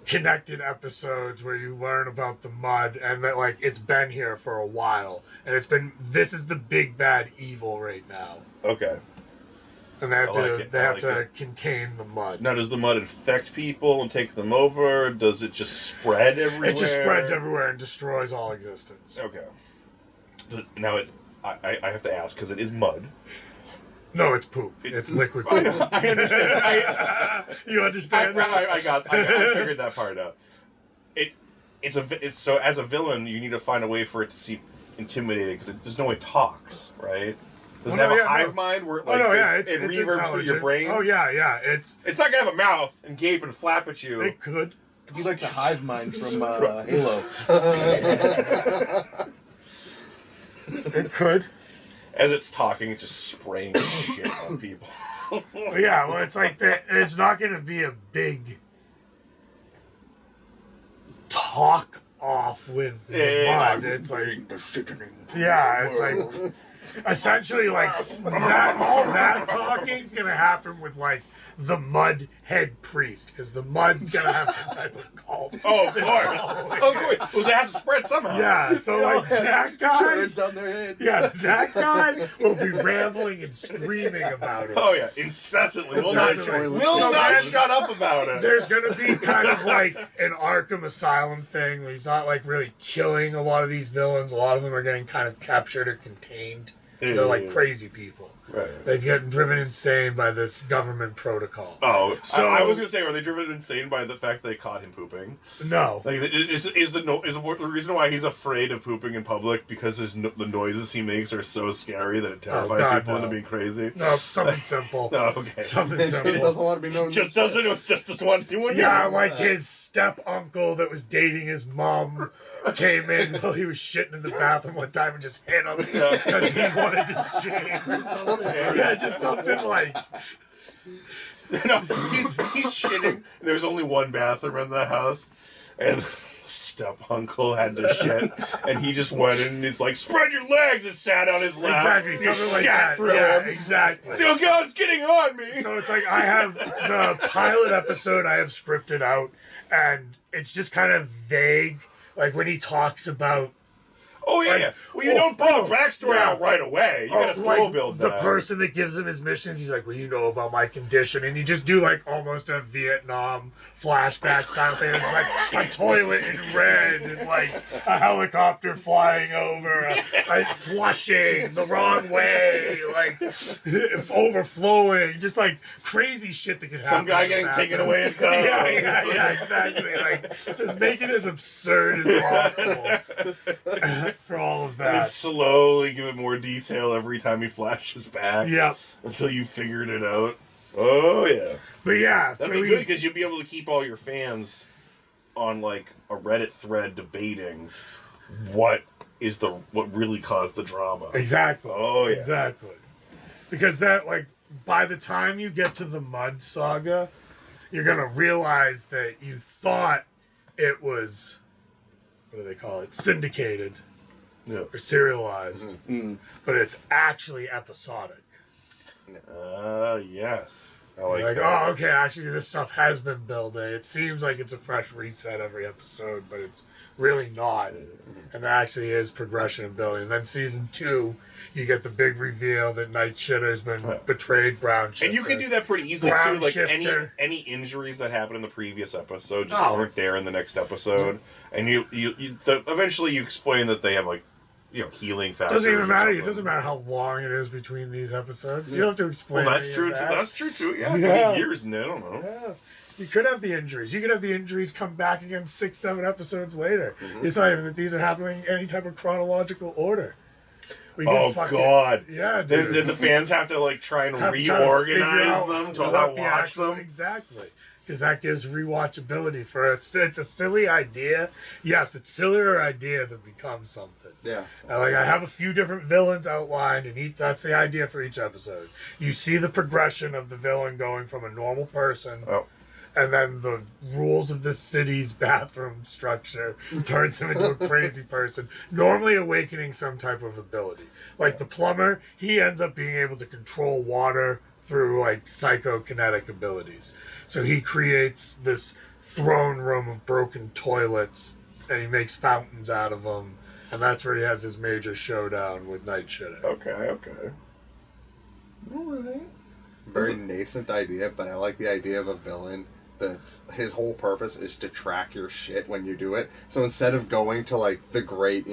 Speaker 3: connected episodes where you learn about the mud and that it's been here for a while and this is the big bad evil right now.
Speaker 1: Okay.
Speaker 3: And they have to contain the mud.
Speaker 1: Now, does the mud infect people and take them over? Does it just spread everywhere?
Speaker 3: It just spreads everywhere and destroys all existence.
Speaker 1: Okay. Now I have to ask because it is mud.
Speaker 3: No, it's poop. It's liquid poop.
Speaker 1: I understand.
Speaker 3: You understand?
Speaker 1: I figured that part out. So as a villain, you need to find a way for it to seem intimidating because there's no way it talks, right? Does it have a hive mind where it reverbs through your brains?
Speaker 3: Oh yeah. It's
Speaker 1: not gonna have a mouth and gape and flap at you.
Speaker 3: It could.
Speaker 4: It'd be like the hive mind from Halo.
Speaker 3: It could.
Speaker 1: As it's talking, it's just spraying shit on people.
Speaker 3: Yeah, well, it's like that. It's not going to be a big talk off with the mud. It's like, it's like essentially that. All that talking is going to happen with the mud head priest because the mud's going to have some type of cult.
Speaker 1: Oh, of course. Well, it has to spread somehow.
Speaker 3: Yeah, so that guy.
Speaker 4: Turns on their head.
Speaker 3: Yeah, that guy will be rambling and screaming about it.
Speaker 1: Oh yeah, incessantly. Will not
Speaker 3: then,
Speaker 1: shut up about it.
Speaker 3: There's gonna be kind of an Arkham Asylum thing where he's not really killing a lot of these villains. A lot of them are getting kind of captured or contained. They're crazy people.
Speaker 1: Right.
Speaker 3: They've gotten driven insane by this government protocol.
Speaker 1: Oh,
Speaker 3: So-
Speaker 1: I was gonna say, are they driven insane by the fact they caught him pooping?
Speaker 3: No.
Speaker 1: Like, is the reason why he's afraid of pooping in public because the noises he makes are so scary that it terrifies
Speaker 3: God,
Speaker 1: people
Speaker 3: no.
Speaker 1: into being crazy?
Speaker 3: No, something simple.
Speaker 1: No, okay.
Speaker 3: Something
Speaker 2: He just
Speaker 3: simple.
Speaker 2: doesn't want to be known.
Speaker 1: Just doesn't want to do it.
Speaker 3: Yeah, like his step uncle that was dating his mom came in while he was shitting in the bathroom one time and just hit him because he wanted to shit. Yeah, just something like.
Speaker 1: No, he's shitting. There's only one bathroom in the house, and step uncle had to shit, and he just went in and he's like, "Spread your legs," and sat on his lap.
Speaker 3: Exactly,
Speaker 1: and
Speaker 3: something like
Speaker 1: shat
Speaker 3: that.
Speaker 1: through
Speaker 3: Yeah,
Speaker 1: him.
Speaker 3: exactly.
Speaker 1: Oh God, it's getting on me.
Speaker 3: So it's like I have the pilot episode I have scripted out, and it's just kind of vague. Like when he talks about
Speaker 1: Oh yeah,
Speaker 3: like,
Speaker 1: yeah. Well, you don't put the backstory
Speaker 3: yeah.
Speaker 1: out right away. You gotta slow
Speaker 3: like
Speaker 1: build
Speaker 3: the
Speaker 1: that.
Speaker 3: person that gives him his missions. He's like, "Well, you know about my condition," and you just do like almost a Vietnam flashback style thing. It's like a toilet in red and like a helicopter flying over, like flushing the wrong way, like overflowing, just like crazy shit that could happen.
Speaker 1: Some guy
Speaker 3: in the
Speaker 1: getting
Speaker 3: bathroom.
Speaker 1: taken away and
Speaker 3: Yeah, exactly. Like just make it as absurd as possible for all of
Speaker 1: And
Speaker 3: that.
Speaker 1: slowly give it more detail every time he flashes back.
Speaker 3: Yep.
Speaker 1: Until you figured it out. Oh yeah.
Speaker 3: But yeah,
Speaker 1: That'd
Speaker 3: so
Speaker 1: be good
Speaker 3: he's
Speaker 1: because you'll be able to keep all your fans on like a Reddit thread debating what really caused the drama.
Speaker 3: exactly.
Speaker 1: Oh, yeah.
Speaker 3: Exactly. Because that like by the time you get to the Mud Saga, you're gonna realize that you thought it was what do they call it? Syndicated
Speaker 1: Yeah.
Speaker 3: or serialized. But it's actually episodic.
Speaker 1: Yes. I like
Speaker 3: Like,
Speaker 1: that.
Speaker 3: oh, okay, actually, this stuff has been building. It seems like it's a fresh reset every episode, but it's really not. And there actually is progression and building. And then season 2, you get the big reveal that NightShitter's been betrayed Brown Shifter.
Speaker 1: And you can do that pretty easily
Speaker 3: Brown
Speaker 1: too. Like
Speaker 3: Shifter.
Speaker 1: any injuries that happened in the previous episode just
Speaker 3: Oh.
Speaker 1: weren't there in the next episode. And eventually you explain that they have like healing factors.
Speaker 3: Doesn't even
Speaker 1: or
Speaker 3: matter. It
Speaker 1: something.
Speaker 3: doesn't matter how long it is between these episodes. You don't have to explain.
Speaker 1: Well, that's
Speaker 3: any
Speaker 1: true.
Speaker 3: of that.
Speaker 1: That's true too. Yeah, it
Speaker 3: Yeah.
Speaker 1: could be years and I don't know.
Speaker 3: Yeah. You could have the injuries. You could have the injuries come back again 6-7 episodes later. It's not even that these are happening in any type of chronological order. We get
Speaker 1: Oh
Speaker 3: fucking-
Speaker 1: God!
Speaker 3: Yeah, dude.
Speaker 1: Then the fans have to like try and
Speaker 3: Have to try to figure
Speaker 1: reorganize
Speaker 3: out
Speaker 1: them to
Speaker 3: what
Speaker 1: how
Speaker 3: the
Speaker 1: to watch
Speaker 3: actual-
Speaker 1: them.
Speaker 3: Exactly. Because that gives rewatchability for it. It's a silly idea, yes, but sillier ideas have become something.
Speaker 2: Yeah.
Speaker 3: I have a few different villains outlined, and that's the idea for each episode. You see the progression of the villain going from a normal person, and then the rules of the city's bathroom structure turns him into a crazy person, normally awakening some type of ability. Like the plumber, he ends up being able to control water through like psychokinetic abilities. So he creates this throne room of broken toilets, and he makes fountains out of them, and that's where he has his major showdown with NightShitter.
Speaker 1: Okay.
Speaker 2: All right. Very nascent idea, but I like the idea of a villain that's his whole purpose is to track your shit when you do it. So instead of going to like the great,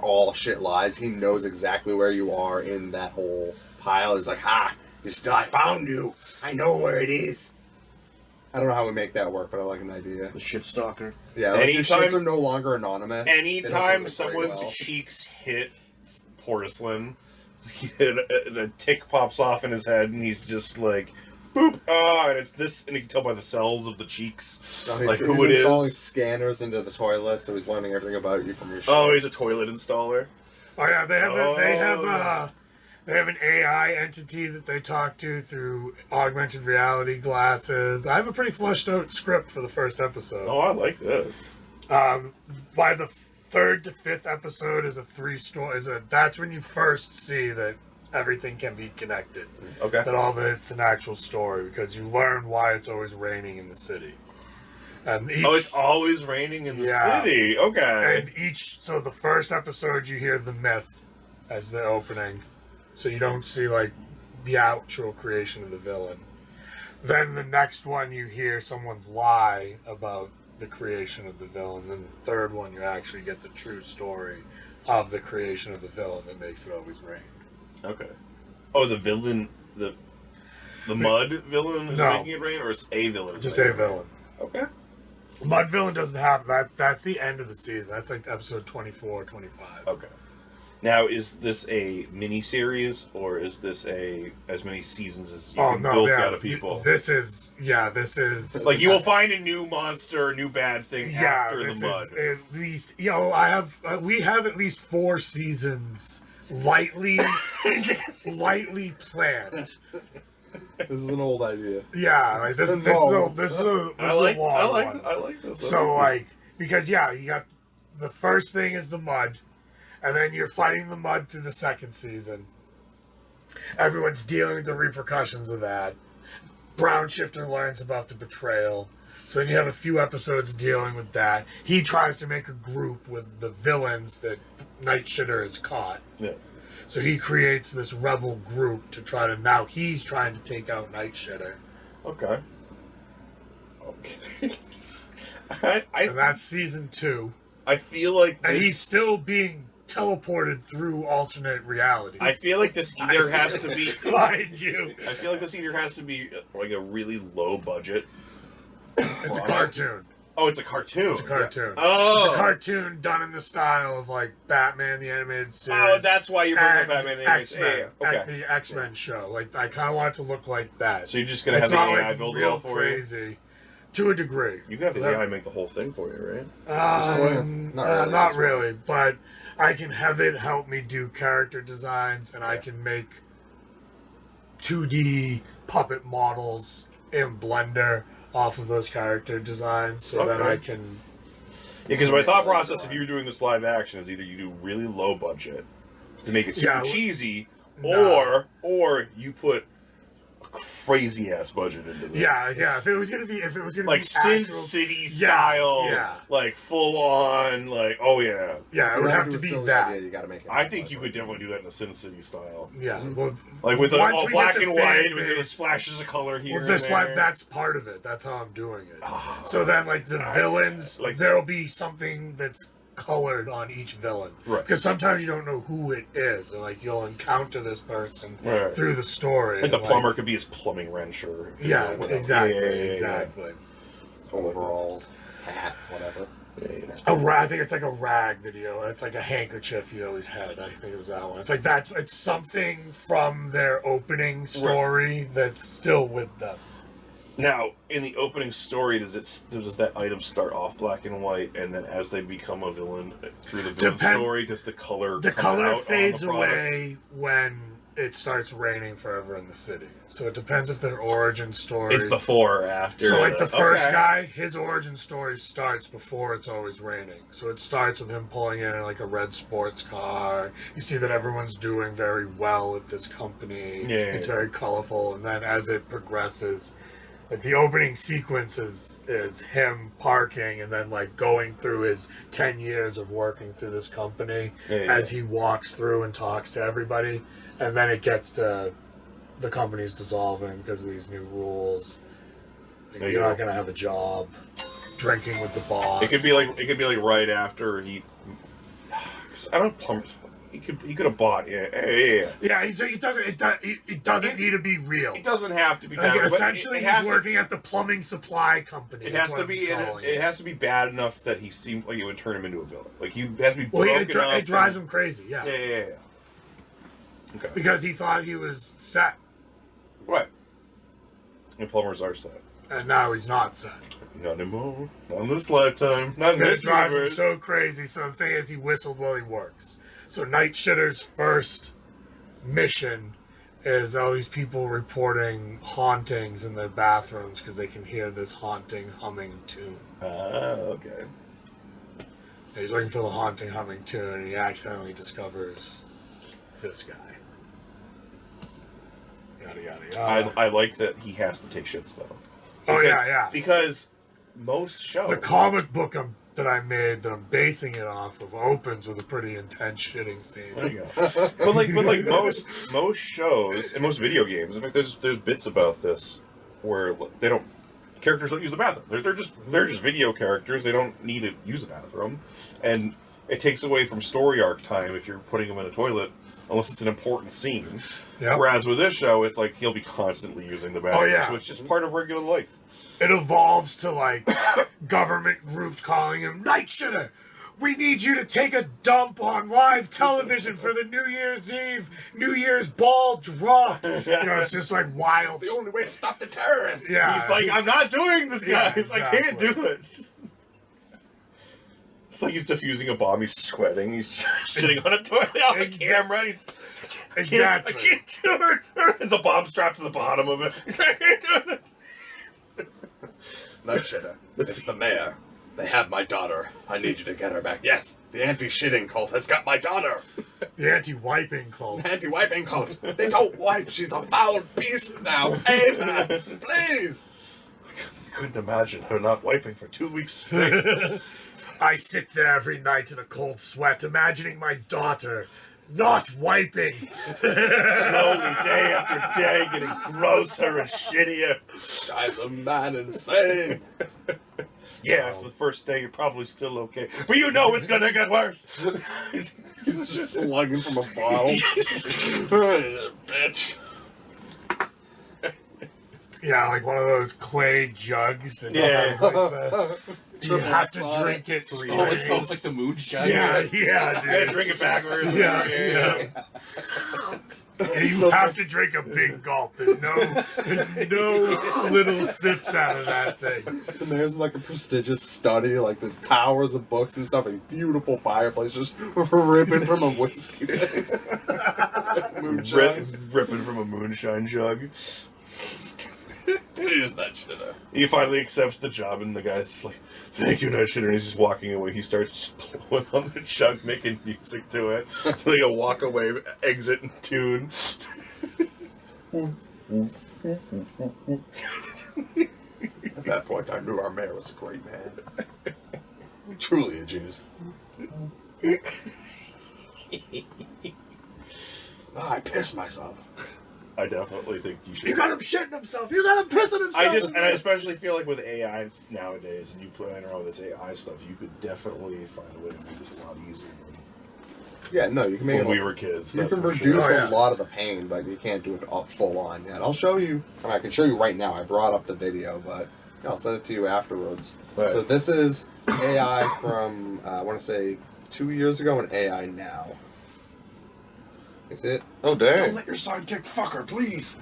Speaker 2: all shit lies, he knows exactly where you are in that whole pile. He's like, I found you. I know where it is. I don't know how we make that work, but I like an idea.
Speaker 4: The shit stalker.
Speaker 2: Yeah, like your
Speaker 1: Anytime-
Speaker 2: shits are no longer anonymous. They don't
Speaker 1: Anytime
Speaker 2: look
Speaker 1: someone's
Speaker 2: very well.
Speaker 1: cheeks hit porcelain, and a tick pops off in his head, and he's just like, boop, and it's this, and you can tell by the cells of the cheeks,
Speaker 2: No, he's,
Speaker 1: like
Speaker 2: he's
Speaker 1: who it
Speaker 2: installing
Speaker 1: is.
Speaker 2: scanners into the toilet, so he's learning everything about you from your shit.
Speaker 1: Oh, he's a toilet installer.
Speaker 3: Oh yeah, they have
Speaker 1: yeah.
Speaker 3: they have an AI entity that they talk to through augmented reality glasses. I have a pretty fleshed out script for the first episode.
Speaker 1: Oh, I like this.
Speaker 3: By the 3rd to 5th episode that's when you first see that everything can be connected.
Speaker 1: Okay.
Speaker 3: That all of it's an actual story because you learn why it's always raining in the city. And
Speaker 1: It's always raining in the city. Okay.
Speaker 3: And so the first episode you hear the myth as the opening. So you don't see like the actual creation of the villain. Then the next one you hear someone's lie about the creation of the villain. Then the third one you actually get the true story of the creation of the villain that makes it always rain.
Speaker 1: Okay. Oh, the villain, the mud villain is
Speaker 3: No.
Speaker 1: making it rain, or it's a villain?
Speaker 3: Just a villain.
Speaker 1: Okay.
Speaker 3: Mud villain doesn't happen. That's the end of the season. That's like episode 24, 25.
Speaker 1: Okay. Now, is this a mini series, or is this as many seasons as you can build out of people?
Speaker 3: This is
Speaker 1: like you will find a new monster, a new bad thing after the mud.
Speaker 3: At least we have at least 4 seasons lightly planned.
Speaker 2: This is an old idea.
Speaker 3: Yeah, like this is a long one.
Speaker 1: I like this.
Speaker 3: So like because you got the first thing is the mud, and then you're fighting the mud through the second season. Everyone's dealing with the repercussions of that. Brown Shifter learns about the betrayal. So then you have a few episodes dealing with that. He tries to make a group with the villains that NightShitter has caught.
Speaker 1: Yeah.
Speaker 3: So he creates this rebel group to try to, now he's trying to take out NightShitter.
Speaker 1: Okay.
Speaker 3: And that's season 2.
Speaker 1: I feel like
Speaker 3: And he's still being teleported through alternate realities.
Speaker 1: I feel like this either has to be
Speaker 3: Mind you.
Speaker 1: I feel like this either has to be like a really low budget.
Speaker 3: It's a cartoon.
Speaker 1: Oh, it's a cartoon.
Speaker 3: It's a cartoon.
Speaker 1: Oh.
Speaker 3: It's a cartoon done in the style of like Batman the Animated Series.
Speaker 1: Oh, that's why you're bringing up
Speaker 3: and
Speaker 1: Batman the Animated Series.
Speaker 3: X-Men.
Speaker 1: Yeah, okay.
Speaker 3: The X-Men show. Like I kind of want it to look like that.
Speaker 1: So you're just gonna
Speaker 3: It's
Speaker 1: have the
Speaker 3: not
Speaker 1: AI
Speaker 3: like
Speaker 1: build it
Speaker 3: real
Speaker 1: all for
Speaker 3: crazy. To a degree.
Speaker 1: you? You can have the AI make the whole thing for you, right?
Speaker 3: Not really, but I can have it help me do character designs, and I can make 2D puppet models in Blender off of those character designs, so that I can.
Speaker 1: Yeah, because my thought process, if you're doing this live action, is either you do really low budget to make it super cheesy, or you put a crazy ass budget into this.
Speaker 3: Yeah. If it was gonna be
Speaker 1: like Sin City style, like full on, like it
Speaker 3: would have to be that.
Speaker 2: Idea, you gotta make it.
Speaker 1: I think you could definitely do that in a Sin City style.
Speaker 3: Yeah, well,
Speaker 1: like with
Speaker 3: once
Speaker 1: all
Speaker 3: we
Speaker 1: black
Speaker 3: get
Speaker 1: and
Speaker 3: the
Speaker 1: white
Speaker 3: fan
Speaker 1: with the
Speaker 3: base-
Speaker 1: splashes of color here.
Speaker 3: Well,
Speaker 1: and there.
Speaker 3: that's part of it. That's how I'm doing it. So then, like the villains,
Speaker 1: like
Speaker 3: there'll be something that's colored on each villain.
Speaker 1: Right.
Speaker 3: Because sometimes you don't know who it is, and like you'll encounter this person
Speaker 1: Right.
Speaker 3: through the story.
Speaker 1: Like the plumber could be his plumbing wrench or
Speaker 3: exactly.
Speaker 2: His overalls, hat, whatever.
Speaker 3: I think it's like a rag video. It's like a handkerchief he always had. I think it was that one. It's like that. It's something from their opening story that's still with them.
Speaker 1: Now, in the opening story, does that item start off black and white, and then as they become a villain through the villain story, does the color come out
Speaker 3: fades
Speaker 1: on the product?
Speaker 3: away when it starts raining forever in the city. So it depends if their origin story
Speaker 1: is before or after.
Speaker 3: So like the first guy, his origin story starts before it's always raining. So it starts with him pulling in like a red sports car. You see that everyone's doing very well at this company. It's very colorful, and then as it progresses, like the opening sequence is him parking and then like going through his 10 years of working through this company as he walks through and talks to everybody. And then it gets to the company's dissolving because of these new rules. You're not going to have a job. Drinking with the boss.
Speaker 1: It could be like right after he. I don't plumber. He could have bought. Yeah.
Speaker 3: It doesn't need to be real.
Speaker 1: It doesn't have to be.
Speaker 3: Like, essentially, he's working at the plumbing supply company.
Speaker 1: It has to be. It has to be bad enough that he seemed like it would turn him into a villain. Like he has to be broken enough.
Speaker 3: It drives him crazy. Yeah.
Speaker 1: Okay.
Speaker 3: Because he thought he was set.
Speaker 1: Right. And plumbers are set.
Speaker 3: And now he's not set.
Speaker 1: Not anymore. Not in this lifetime. Not in this
Speaker 3: It drives him
Speaker 1: universe.
Speaker 3: so crazy. So the thing is, he whistled while he works. So NightShitter's first mission is all these people reporting hauntings in their bathrooms because they can hear this haunting humming tune.
Speaker 1: Okay.
Speaker 3: He's looking for the haunting humming tune, and he accidentally discovers this guy. Yada yada yada.
Speaker 1: I like that he has to take shits though.
Speaker 3: Oh yeah.
Speaker 1: Because most shows.
Speaker 3: The comic book that I made that I'm basing it off of opens with a pretty intense shitting scene.
Speaker 1: There you go. but like most shows and most video games, in fact, there's bits about this where characters don't use the bathroom. They're just video characters. They don't need to use a bathroom, and it takes away from story arc time if you're putting them in a toilet unless it's an important scene.
Speaker 3: Yep.
Speaker 1: Whereas with this show, it's like he'll be constantly using the battery, so it's just part of regular life.
Speaker 3: It evolves to like government groups calling him NightShitter. We need you to take a dump on live television for the New Year's Eve, New Year's ball drop. You know, it's just like wild.
Speaker 2: The only way to stop the terrorists.
Speaker 3: Yeah.
Speaker 1: He's like, I'm not doing this,
Speaker 3: Yeah,
Speaker 1: guys. I can't do it. It's like he's defusing a bomb. He's sweating. He's sitting on a toilet on the camera. He's
Speaker 3: Exactly.
Speaker 1: I can't do it. There's a bomb strapped to the bottom of it. He's like, I can't do it.
Speaker 2: NightShitter, it's the mayor. They have my daughter. I need you to get her back. Yes, the anti-shitting cult has got my daughter.
Speaker 3: The anti-wiping cult.
Speaker 2: Anti-wiping cult. They don't wipe. She's a foul beast now. Save her, please.
Speaker 1: I couldn't imagine her not wiping for 2 weeks straight.
Speaker 3: I sit there every night in a cold sweat, imagining my daughter not wiping.
Speaker 1: Slowly, day after day, getting grosser and shittier.
Speaker 2: Drives a man insane.
Speaker 1: Yeah, after the first day, you're probably still okay. But you know it's gonna get worse.
Speaker 2: He's just slugging from a bottle. Bitch.
Speaker 3: Yeah, like one of those clay jugs. And
Speaker 1: Yeah.
Speaker 3: just has, like, you have to drink it 3
Speaker 5: Oh, it
Speaker 3: days.
Speaker 5: smells like the moonshine.
Speaker 3: Yeah,
Speaker 1: I gotta
Speaker 3: dude.
Speaker 1: drink it backwards.
Speaker 3: Yeah. And you have to drink a big gulp. There's no little sips out of that thing.
Speaker 2: And there's like a prestigious study, like there's towers of books and stuff, a beautiful fireplace just ripping from a whiskey. Moonshine.
Speaker 1: Ripping from a moonshine jug.
Speaker 2: It is NightShitter.
Speaker 1: He finally accepts the job, and the guy's just like, "Thank you, NightShitter." And he's just walking away. He starts just blowing on the jug, making music to it. So they go walk away, exit in tune.
Speaker 2: At that point, I knew our mayor was a great man. Truly a genius. I pissed myself.
Speaker 1: I definitely think you should.
Speaker 3: You got him shitting himself. You got him pissing himself.
Speaker 1: I especially feel like with AI nowadays, and you playing around with this AI stuff, you could definitely find a way to make this a lot easier
Speaker 2: Yeah, no, you can
Speaker 1: than
Speaker 2: make
Speaker 1: when
Speaker 2: it.
Speaker 1: we were kids.
Speaker 2: You
Speaker 1: that's
Speaker 2: can
Speaker 1: for
Speaker 2: reduce
Speaker 1: sure.
Speaker 2: a lot of the pain, but you can't do it up full on yet. I'll show you. I mean, I can show you right now. I brought up the video, but yeah, I'll send it to you afterwards.
Speaker 1: Right.
Speaker 2: So this is AI from I want to say 2 years ago and AI now. Is it?
Speaker 1: Oh dang!
Speaker 4: Let your sidekick fuck her, please.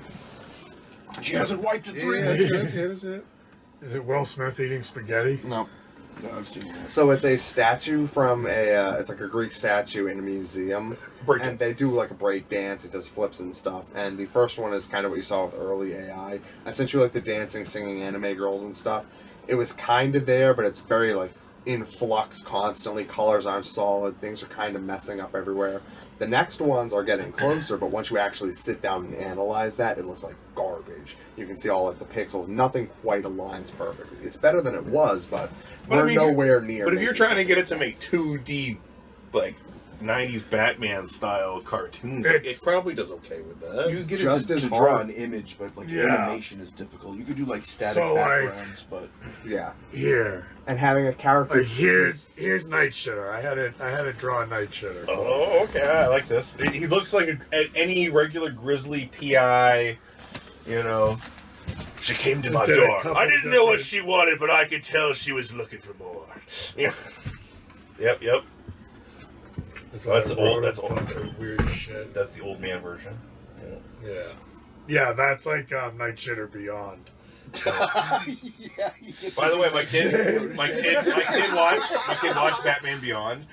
Speaker 4: She hasn't wiped in 3
Speaker 2: Yeah,
Speaker 4: days.
Speaker 3: Is it Will Smith eating spaghetti?
Speaker 2: No.
Speaker 4: No, I've seen that.
Speaker 2: So it's a statue from it's like a Greek statue in a museum.
Speaker 1: Break
Speaker 2: And
Speaker 1: dance.
Speaker 2: they do like a break dance, it does flips and stuff. And the first one is kind of what you saw with early AI. Essentially like the dancing, singing anime girls and stuff. It was kind of there, but it's very like in flux constantly. Colors aren't solid, things are kind of messing up everywhere. The next ones are getting closer, but once you actually sit down and analyze that, it looks like garbage. You can see all like the pixels, nothing quite aligns perfectly. It's better than it was, but
Speaker 1: But I
Speaker 2: we're
Speaker 1: mean,
Speaker 2: nowhere near.
Speaker 1: But if you're
Speaker 2: making
Speaker 1: trying to get it to make 2D, like 90s Batman style cartoons,
Speaker 3: It's-
Speaker 1: it probably does okay with that.
Speaker 4: You can get
Speaker 2: Just
Speaker 4: it
Speaker 2: as
Speaker 4: to
Speaker 2: hard.
Speaker 4: draw an image, but like
Speaker 3: Yeah.
Speaker 4: animation is difficult. You could do like static
Speaker 3: So, like-
Speaker 4: backgrounds, but
Speaker 2: Yeah,
Speaker 3: Here.
Speaker 2: and having a character.
Speaker 3: Like here's NightShitter. I had to draw a NightShitter.
Speaker 1: Oh, okay, I like this. He looks like any regular grizzly PI, you know. She came to my
Speaker 3: Did a
Speaker 1: door.
Speaker 3: couple
Speaker 1: I didn't know what
Speaker 3: different-
Speaker 1: she wanted, but I could tell she was looking for more. Yeah. Yep. That's old. That's old.
Speaker 3: Weird shit.
Speaker 1: That's the old man version.
Speaker 3: Yeah, that's like NightShitter Beyond.
Speaker 1: By the way, my kid watched Batman Beyond.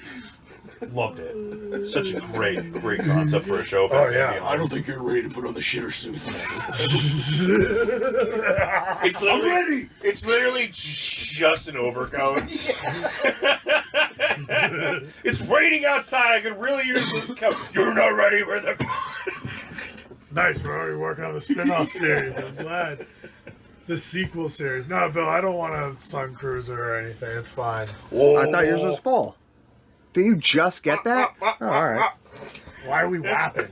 Speaker 1: Loved it. Such a great concept for a show. Batman
Speaker 3: yeah.
Speaker 1: Beyond.
Speaker 4: I don't think you're ready to put on the shitter suit.
Speaker 1: It's literally, I'm ready. It's literally just an overcoat. It's raining outside. I could really use this coat. You're not ready for the.
Speaker 3: Nice, we're already working on the spin-off series. I'm glad. The sequel series. No, Bill, I don't want a Sun Cruiser or anything. It's fine.
Speaker 2: I thought yours was full. Did you just get that? Oh, all right.
Speaker 3: Why are we whapping?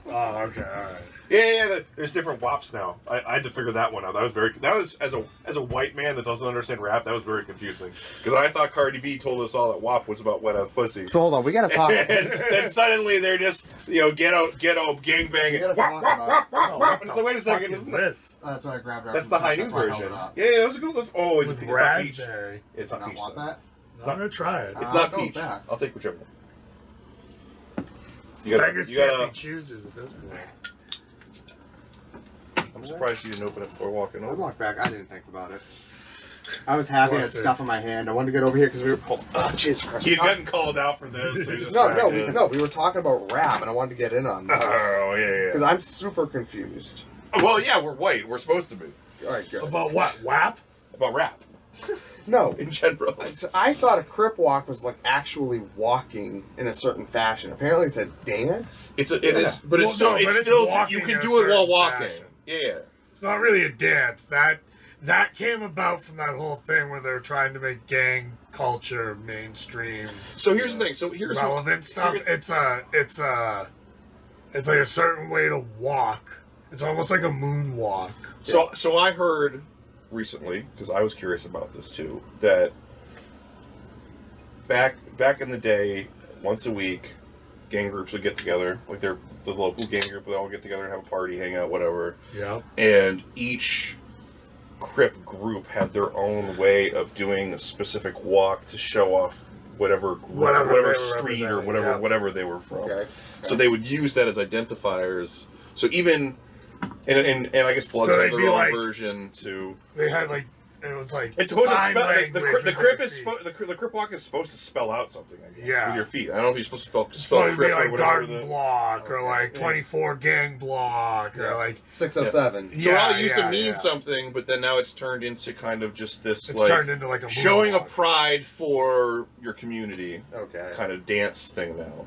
Speaker 3: Oh, okay, alright.
Speaker 1: Yeah. There's different WAPs now. I had to figure that one out. That was as a white man that doesn't understand rap. That was very confusing because I thought Cardi B told us all that WAP was about wet ass pussy.
Speaker 2: So hold on, we gotta talk.
Speaker 1: And then suddenly they're just ghetto gangbanging. So wait a second,
Speaker 3: Is this?
Speaker 2: That's what I grabbed.
Speaker 1: That's the high noon version. Yeah, that was a good. Oh, it's
Speaker 3: With
Speaker 1: not peach.
Speaker 3: raspberry.
Speaker 1: It's not
Speaker 2: I
Speaker 1: peach.
Speaker 2: want
Speaker 1: though.
Speaker 2: that.
Speaker 3: I'm gonna try it.
Speaker 1: It's not
Speaker 2: I'll go
Speaker 1: peach.
Speaker 2: back.
Speaker 1: I'll take whichever one.
Speaker 3: Beggars
Speaker 1: You
Speaker 3: can't
Speaker 1: gotta.
Speaker 3: be choosers at this point.
Speaker 1: I'm surprised you didn't open it before walking
Speaker 2: I
Speaker 1: over.
Speaker 2: walked back. I didn't think about it. I was happy I had
Speaker 3: Flustered.
Speaker 2: stuff in my hand. I wanted to get over here because we were. Oh, Jesus Christ!
Speaker 1: You gotten called out for this. So you're just
Speaker 2: We were talking about rap, and I wanted to get in on that
Speaker 1: Oh
Speaker 2: because
Speaker 1: yeah.
Speaker 2: I'm super confused.
Speaker 1: Well, yeah, we're white. We're supposed to be
Speaker 2: All right, good.
Speaker 3: About what? WAP?
Speaker 1: about rap
Speaker 2: No,
Speaker 1: in general.
Speaker 2: I thought a crip walk was like actually walking in a certain fashion. Apparently, it's a dance.
Speaker 1: It is, but it's
Speaker 3: Well,
Speaker 1: still
Speaker 3: no, but
Speaker 1: it's
Speaker 3: it's
Speaker 1: still
Speaker 3: walking
Speaker 1: you can
Speaker 3: in a
Speaker 1: do it while
Speaker 3: certain
Speaker 1: walking.
Speaker 3: fashion.
Speaker 1: Yeah.
Speaker 3: It's not really a dance. That came about from that whole thing where they're trying to make gang culture mainstream,
Speaker 1: So here's the thing. So here's
Speaker 3: relevant stuff. It's like a certain way to walk. It's almost like a moonwalk.
Speaker 1: So I heard recently, because I was curious about this too, that back in the day, once a week, gang groups would get together, like the local gang group would all get together and have a party, hang out, whatever.
Speaker 3: Yep.
Speaker 1: And each Crip group had their own way of doing a specific walk to show off whatever
Speaker 3: Whatever they were
Speaker 1: street or
Speaker 3: representing,
Speaker 1: whatever they were from.
Speaker 2: Okay.
Speaker 1: So they would use that as identifiers. So even and I guess Bloods
Speaker 3: So
Speaker 1: have
Speaker 3: they'd
Speaker 1: their
Speaker 3: be
Speaker 1: own
Speaker 3: like-
Speaker 1: version to.
Speaker 3: They had like it was like
Speaker 1: It's supposed to
Speaker 3: sign
Speaker 1: spell. The
Speaker 3: language
Speaker 1: the
Speaker 3: with
Speaker 1: Crip
Speaker 3: their
Speaker 1: is
Speaker 3: feet.
Speaker 1: the Crip walk is supposed to spell out something. I guess,
Speaker 3: Yeah.
Speaker 1: with your feet. I don't know if you're supposed to spell
Speaker 3: It's supposed to be
Speaker 1: Crip or
Speaker 3: like
Speaker 1: whatever.
Speaker 3: garden block or like 24 gang block or like
Speaker 2: 607.
Speaker 1: So it all used
Speaker 3: Yeah,
Speaker 1: to mean
Speaker 3: yeah.
Speaker 1: something, but then now it's turned into kind of just this
Speaker 3: it's
Speaker 1: like
Speaker 3: turned into like a
Speaker 1: showing of
Speaker 3: moonwalk.
Speaker 1: pride for your community
Speaker 2: Okay.
Speaker 1: kind of dance thing now.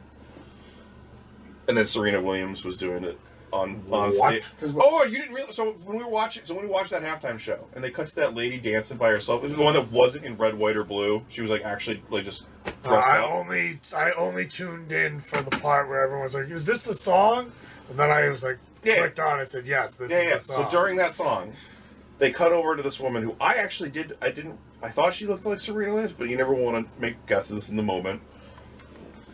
Speaker 1: And then Serena Williams was doing it on
Speaker 3: What?
Speaker 1: stage.
Speaker 2: 'Cause
Speaker 1: Oh, you didn't realize? So when we watched that halftime show, and they cut to that lady dancing by herself, it was the one that wasn't in red, white, or blue. She was like actually like just dressed
Speaker 3: I
Speaker 1: up.
Speaker 3: only tuned in for the part where everyone was like, "Is this the song?" And then I was like,
Speaker 1: Yeah.
Speaker 3: clicked on it and said, "Yes, this
Speaker 1: Yeah,
Speaker 3: is
Speaker 1: yeah.
Speaker 3: the
Speaker 1: So
Speaker 3: song."
Speaker 1: during that song, they cut over to this woman who I actually did. I thought she looked like Serena Williams, but you never want to make guesses in the moment.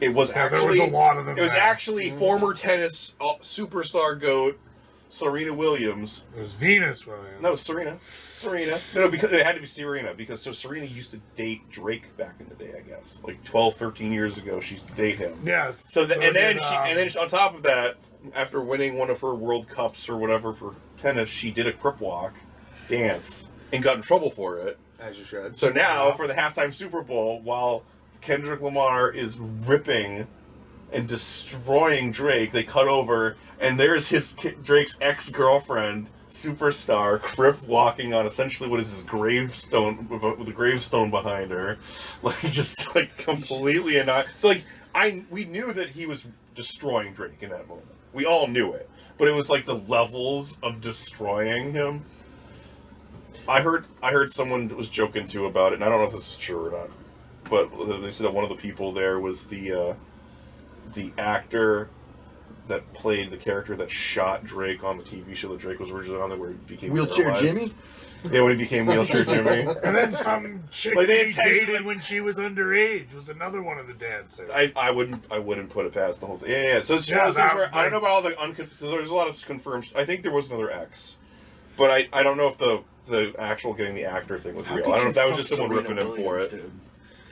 Speaker 1: It was
Speaker 3: Yeah,
Speaker 1: actually
Speaker 3: there was a lot of them
Speaker 1: It was
Speaker 3: there.
Speaker 1: actually former tennis superstar goat Serena Williams.
Speaker 3: It was Venus Williams.
Speaker 1: No, Serena. No, because it had to be Serena because Serena used to date Drake back in the day. I guess like 12, 13 years ago, she used to date him.
Speaker 3: Yeah.
Speaker 1: And then on top of that, after winning one of her World Cups or whatever for tennis, she did a crip walk dance and got in trouble for it.
Speaker 2: As you should.
Speaker 1: So now for the halftime Super Bowl, while Kendrick Lamar is ripping and destroying Drake, they cut over and there's Drake's ex-girlfriend, superstar, crip walking on essentially what is his gravestone with a gravestone behind her, like just like completely So like we knew that he was destroying Drake in that moment. We all knew it, but it was like the levels of destroying him. I heard someone was joking too about it, and I don't know if this is true or not, but they said that one of the people there was the actor that played the character that shot Drake on the TV show that Drake was originally on, where he became
Speaker 4: Wheelchair
Speaker 1: paralyzed.
Speaker 4: Jimmy?
Speaker 1: Yeah, when he became Wheelchair Jimmy.
Speaker 3: And then some chick
Speaker 1: Like, they
Speaker 3: he
Speaker 1: intentionally-
Speaker 3: dated when she was underage was another one of the dancers.
Speaker 1: I wouldn't put it past the whole thing. Yeah. So it's
Speaker 3: Yeah,
Speaker 1: one of those things
Speaker 3: that-
Speaker 1: where I don't know about all the so there's a lot of confirmed. I think there was another X, but I don't know if the actual getting the actor thing was
Speaker 4: How
Speaker 1: real.
Speaker 4: could
Speaker 1: I don't know
Speaker 4: you
Speaker 1: if that was
Speaker 4: fuck
Speaker 1: just someone
Speaker 4: Serena
Speaker 1: ripping him for
Speaker 4: Williams,
Speaker 1: it.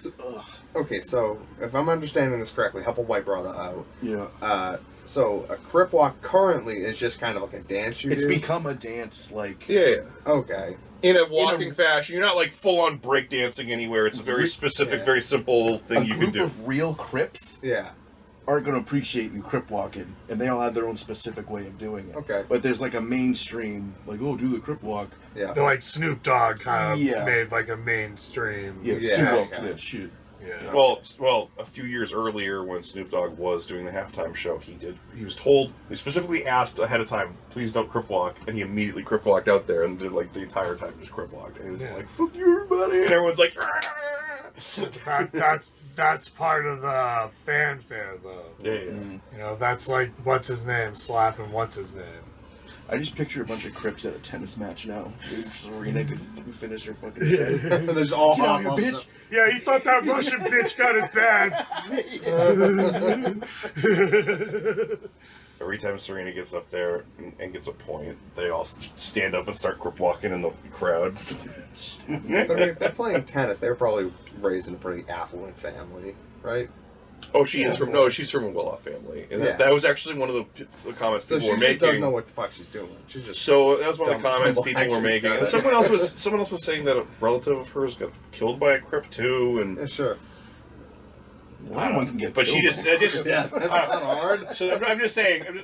Speaker 4: dude? Ugh.
Speaker 2: Okay, so if I'm understanding this correctly, help a white brother out.
Speaker 4: Yeah.
Speaker 2: So a crip walk currently is just kind of like a dance you
Speaker 4: It's
Speaker 2: do?
Speaker 4: become a dance, like...
Speaker 1: Yeah.
Speaker 2: Okay.
Speaker 1: In a walking fashion, you're not like full on breakdancing anywhere. It's a very specific, very simple thing
Speaker 4: a
Speaker 1: you can
Speaker 4: group
Speaker 1: do.
Speaker 4: of real Crips
Speaker 2: Yeah.
Speaker 4: aren't going to appreciate you Crip walking, and they all have their own specific way of doing it.
Speaker 2: Okay.
Speaker 4: But there's like a mainstream, like, oh, do the Crip walk.
Speaker 2: Yeah.
Speaker 3: They're like Snoop Dogg kind of
Speaker 4: Yeah.
Speaker 3: made like a mainstream.
Speaker 4: Yeah,
Speaker 2: Yeah,
Speaker 4: C-Walk
Speaker 2: okay.
Speaker 4: to that shit.
Speaker 3: Yeah.
Speaker 1: Well, a few years earlier when Snoop Dogg was doing the halftime show, he was told, he specifically asked ahead of time, please don't crip walk, and he immediately crip walked out there and did like the entire time just crip walked. And it was just like, fuck you everybody, and everyone's like,
Speaker 3: That's part of the fanfare though.
Speaker 1: yeah.
Speaker 3: You know, that's like what's his name slapping what's his name.
Speaker 4: I just picture a bunch of Crips at a tennis match now. Serena can finish her fucking shit.
Speaker 2: There's all
Speaker 4: Get out
Speaker 2: hot
Speaker 4: here,
Speaker 2: moms.
Speaker 4: bitch!
Speaker 3: Yeah, he thought that Russian bitch got it bad.
Speaker 1: Every time Serena gets up there and gets a point, they all stand up and start grip walking in the crowd.
Speaker 2: I mean, if they're playing tennis, they were probably raised in a pretty affluent family, right?
Speaker 1: Oh, she's from a well-off family, and
Speaker 2: Yeah.
Speaker 1: that was actually one of the comments
Speaker 2: So
Speaker 1: people were
Speaker 2: she just doesn't
Speaker 1: making.
Speaker 2: know what the fuck she's doing. She's just
Speaker 1: So that was one of the
Speaker 2: Dumb
Speaker 1: comments
Speaker 2: humble
Speaker 1: people were
Speaker 2: actions,
Speaker 1: making.
Speaker 2: got
Speaker 1: And
Speaker 2: it.
Speaker 1: someone else was saying that a relative of hers got killed by a Crip too, and
Speaker 2: yeah, sure.
Speaker 4: Anyone can get
Speaker 1: but she
Speaker 4: killed
Speaker 1: just
Speaker 4: by a
Speaker 1: that just
Speaker 2: Yeah, that's not hard.
Speaker 1: So I'm just saying,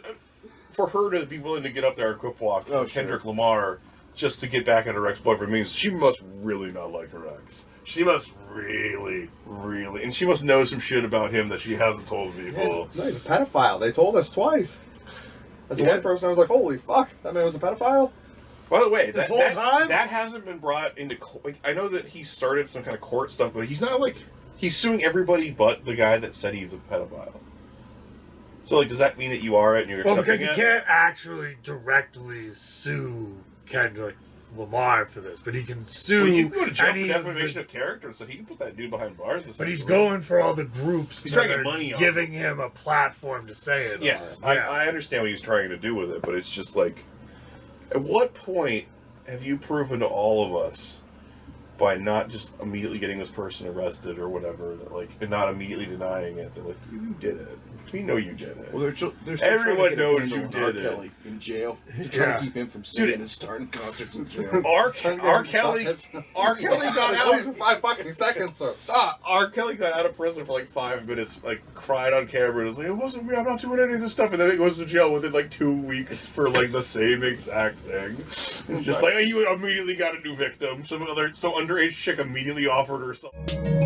Speaker 1: for her to be willing to get up there and Crip walk
Speaker 4: Oh,
Speaker 1: Kendrick
Speaker 4: sure.
Speaker 1: Lamar just to get back at her ex-boyfriend means she must really not like her ex. She must really, and she must know some shit about him that she hasn't told people.
Speaker 2: No, he's a pedophile. They told us twice. As a
Speaker 1: Yeah.
Speaker 2: white person, I was like, holy fuck, that man was a pedophile?
Speaker 1: By the way,
Speaker 3: This whole time?
Speaker 1: that hasn't been brought into court. Like, I know that he started some kind of court stuff, but he's not like he's suing everybody but the guy that said he's a pedophile. So, like, does that mean that you are it and you're
Speaker 3: Well,
Speaker 1: accepting
Speaker 3: because you
Speaker 1: it?
Speaker 3: can't actually directly sue Kendrick Lamar for this, but he can sue
Speaker 1: Well, you can go to jail for
Speaker 3: any of
Speaker 1: defamation
Speaker 3: the,
Speaker 1: of character, so he can put that dude behind bars.
Speaker 3: but he's
Speaker 1: essentially.
Speaker 3: going for all the groups
Speaker 1: He's
Speaker 3: that
Speaker 1: trying to get
Speaker 3: are
Speaker 1: money off
Speaker 3: giving him a platform to say it.
Speaker 1: Yes,
Speaker 3: on. Yeah.
Speaker 1: I understand what he's trying to do with it, but it's just like, at what point have you proven to all of us, by not just immediately getting this person arrested or whatever, that like, and not immediately denying it, that like, you did it. We know you did it.
Speaker 4: Well, they're still
Speaker 1: Everyone
Speaker 4: trying to get a
Speaker 1: knows
Speaker 4: handle
Speaker 1: you
Speaker 4: on
Speaker 1: did
Speaker 4: R.
Speaker 1: it.
Speaker 4: Kelly in jail. They're trying
Speaker 3: Yeah.
Speaker 4: to keep him from singing
Speaker 1: Dude,
Speaker 4: and starting concerts in jail.
Speaker 1: R. Kelly got out.
Speaker 2: for 5 fucking seconds, so
Speaker 1: Stop! R. Kelly got out of prison for like 5 minutes, like cried on camera and was like, "It wasn't me. I'm not doing any of this stuff." And then he goes to jail within like 2 weeks for like the same exact thing. It's just like, you immediately got a new victim. Some underage chick immediately offered her something.